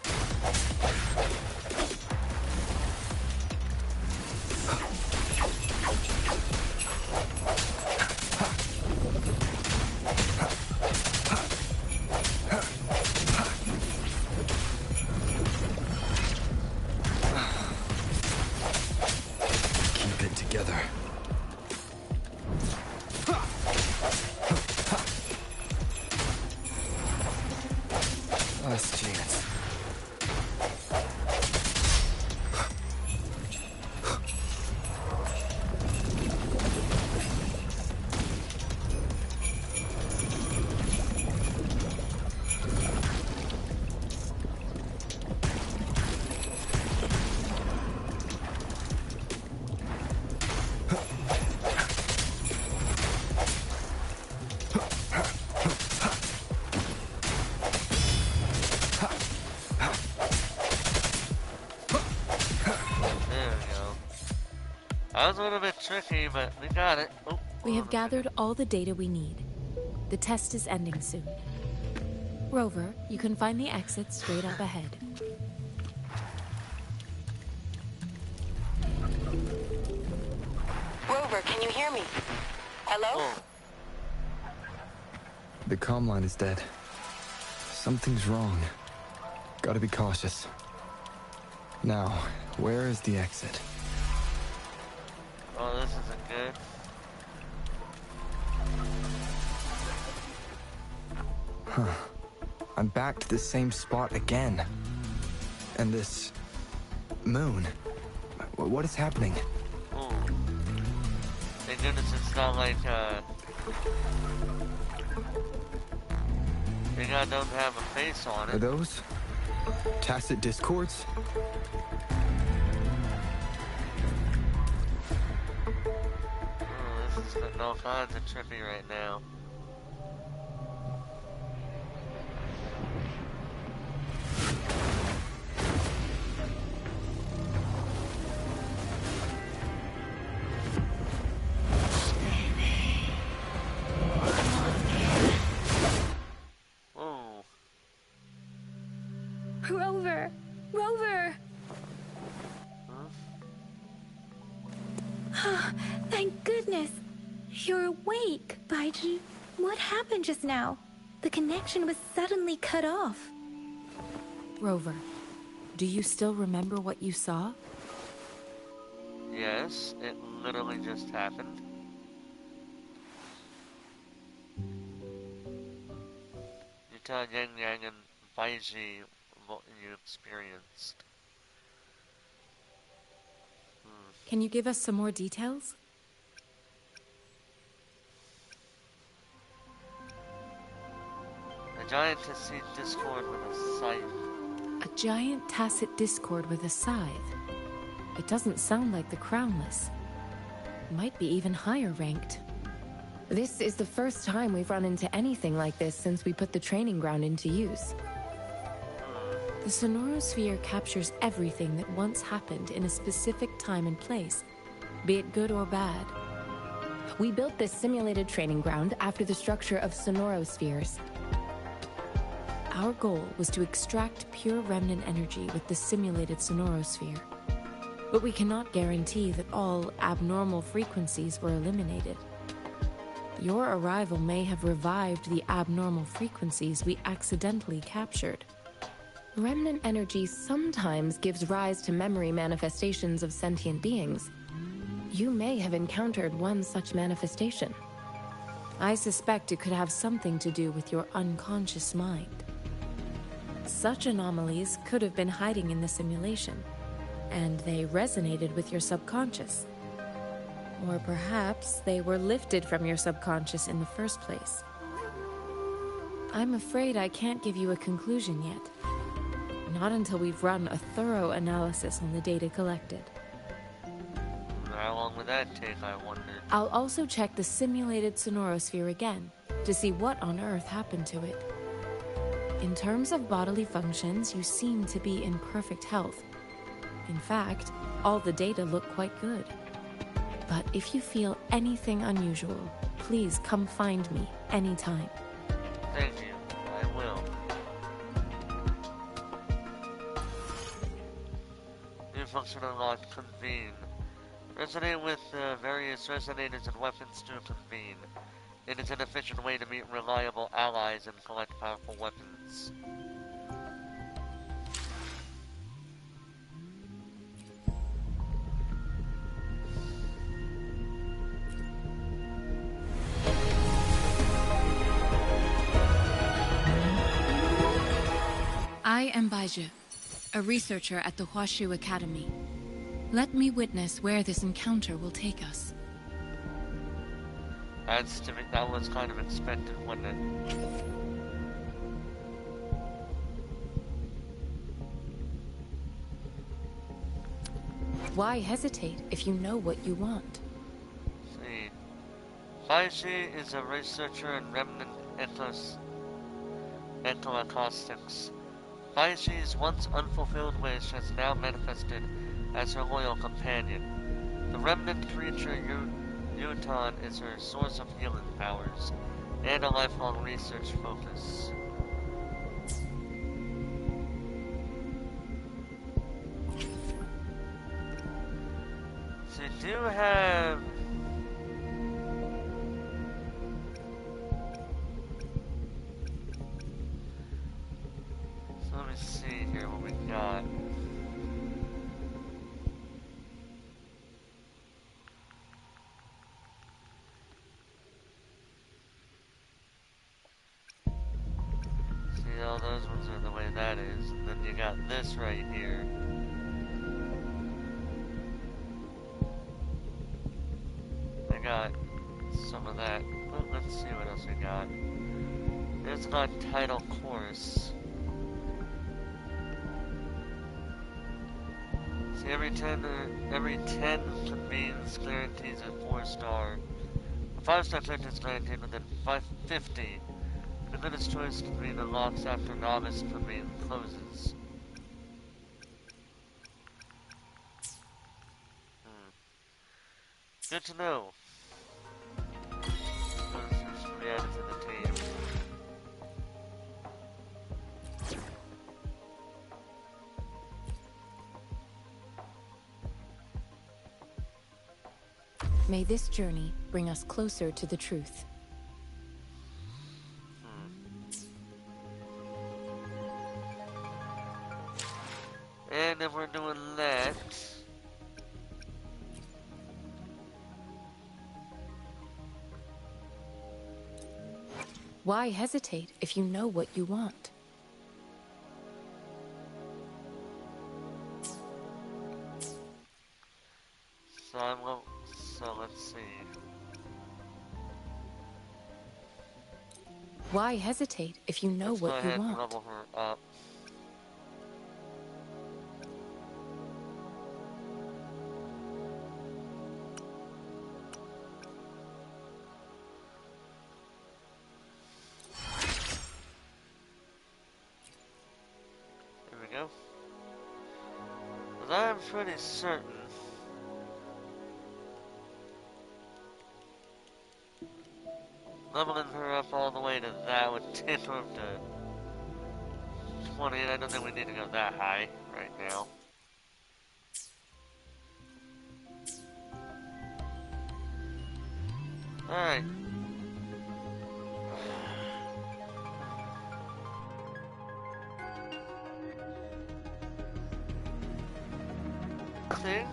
Keep it together. Last chance. There we go. That was a little bit tricky, but we got it. Oh, We have gathered all the data we need. The test is ending soon. Rover, you can find the exit straight up ahead. Rover, can you hear me? Hello? Oh, The comm line is dead. Something's wrong. Gotta be cautious. Now, where is the exit? oh, this isn't good. I'm back to the same spot again. And this... moon. What is happening? Oh. Thank goodness it's not like, they don't have a face on Are it. those tacit discords? Oh, this is getting all kinds of trippy right now. Whoa. Rover! Rover! Huh? Thank goodness! You're awake, Baiji. What happened just now? The connection was suddenly cut off. Rover, do you still remember what you saw? Yes, it literally just happened. You tell Yang Yang and Baiji what you experienced. Can you give us some more details? A giant tacit discord with a scythe. A giant tacit discord with a scythe. It doesn't sound like the Crownless. Might be even higher ranked. This is the first time we've run into anything like this since we put the training ground into use. The Sonorosphere captures everything that once happened in a specific time and place, be it good or bad. We built this simulated training ground after the structure of sonorospheres. Our goal was to extract pure remnant energy with the simulated sonorosphere. But we cannot guarantee that all abnormal frequencies were eliminated. Your arrival may have revived the abnormal frequencies we accidentally captured. Remnant energy sometimes gives rise to memory manifestations of sentient beings. You may have encountered one such manifestation. I suspect it could have something to do with your unconscious mind. Such anomalies could have been hiding in the simulation, and they resonated with your subconscious. Or perhaps they were lifted from your subconscious in the first place. I'm afraid I can't give you a conclusion yet. Not until we've run a thorough analysis on the data collected. How long would that take, I wonder? I'll also check the simulated sonorosphere again to see what on earth happened to it. In terms of bodily functions, you seem to be in perfect health. In fact, all the data look quite good. But if you feel anything unusual, please come find me anytime. Thank you. I will. New function unlocked. Convene. Resonate with various resonators and weapons to convene. It is an efficient way to meet reliable allies and collect powerful weapons. I am Baizhi, a researcher at the Huashu Academy. Let me witness where this encounter will take us. That was kind of expected, wasn't it? Why hesitate if you know what you want? See. Baizhi is a researcher in remnant ecoacoustics. Baizhi's once unfulfilled wish has now manifested as her loyal companion. The remnant creature Yutan is her source of healing powers and a lifelong research focus. So you do have... So let me see here what we got. See, all those ones are the way that is. And then you got this right here. I got some of that. But let's see what else we got. It's got title course. See, every 10 convenes guarantees a 4-star. A 5-star character is guaranteed within 50. The goodest choice convene unlocks after novice convene closes. Good to know. Those should be added to the team. May this journey bring us closer to the truth. And if we're doing that... Why hesitate if you know what you want? So let's see. Why hesitate if you know what you want? Let's go ahead and level her up. Here we go. But I'm pretty certain leveling her up all the way to that would take her up to 20, and I don't think we need to go that high right now. Alright. I think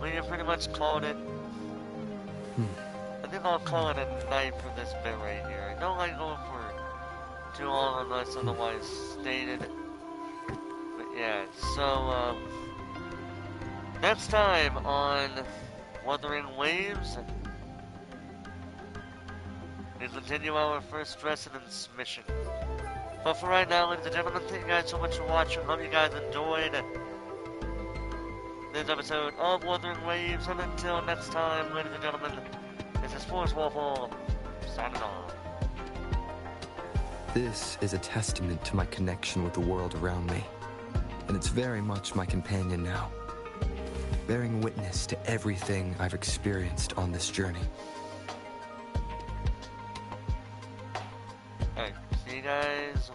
we have pretty much called it. I think I'll call it a night for this bit right here. I don't like going for too long unless otherwise stated. But yeah, so next time on Wuthering Waves, we continue our first residence mission. But for right now, ladies and gentlemen, thank you guys so much for watching. Hope you guys enjoyed this episode of Wuthering Waves. And until next time, ladies and gentlemen, this is Force Waffle, signing off. This is a testament to my connection with the world around me, and it's very much my companion now, bearing witness to everything I've experienced on this journey. Alright, see you guys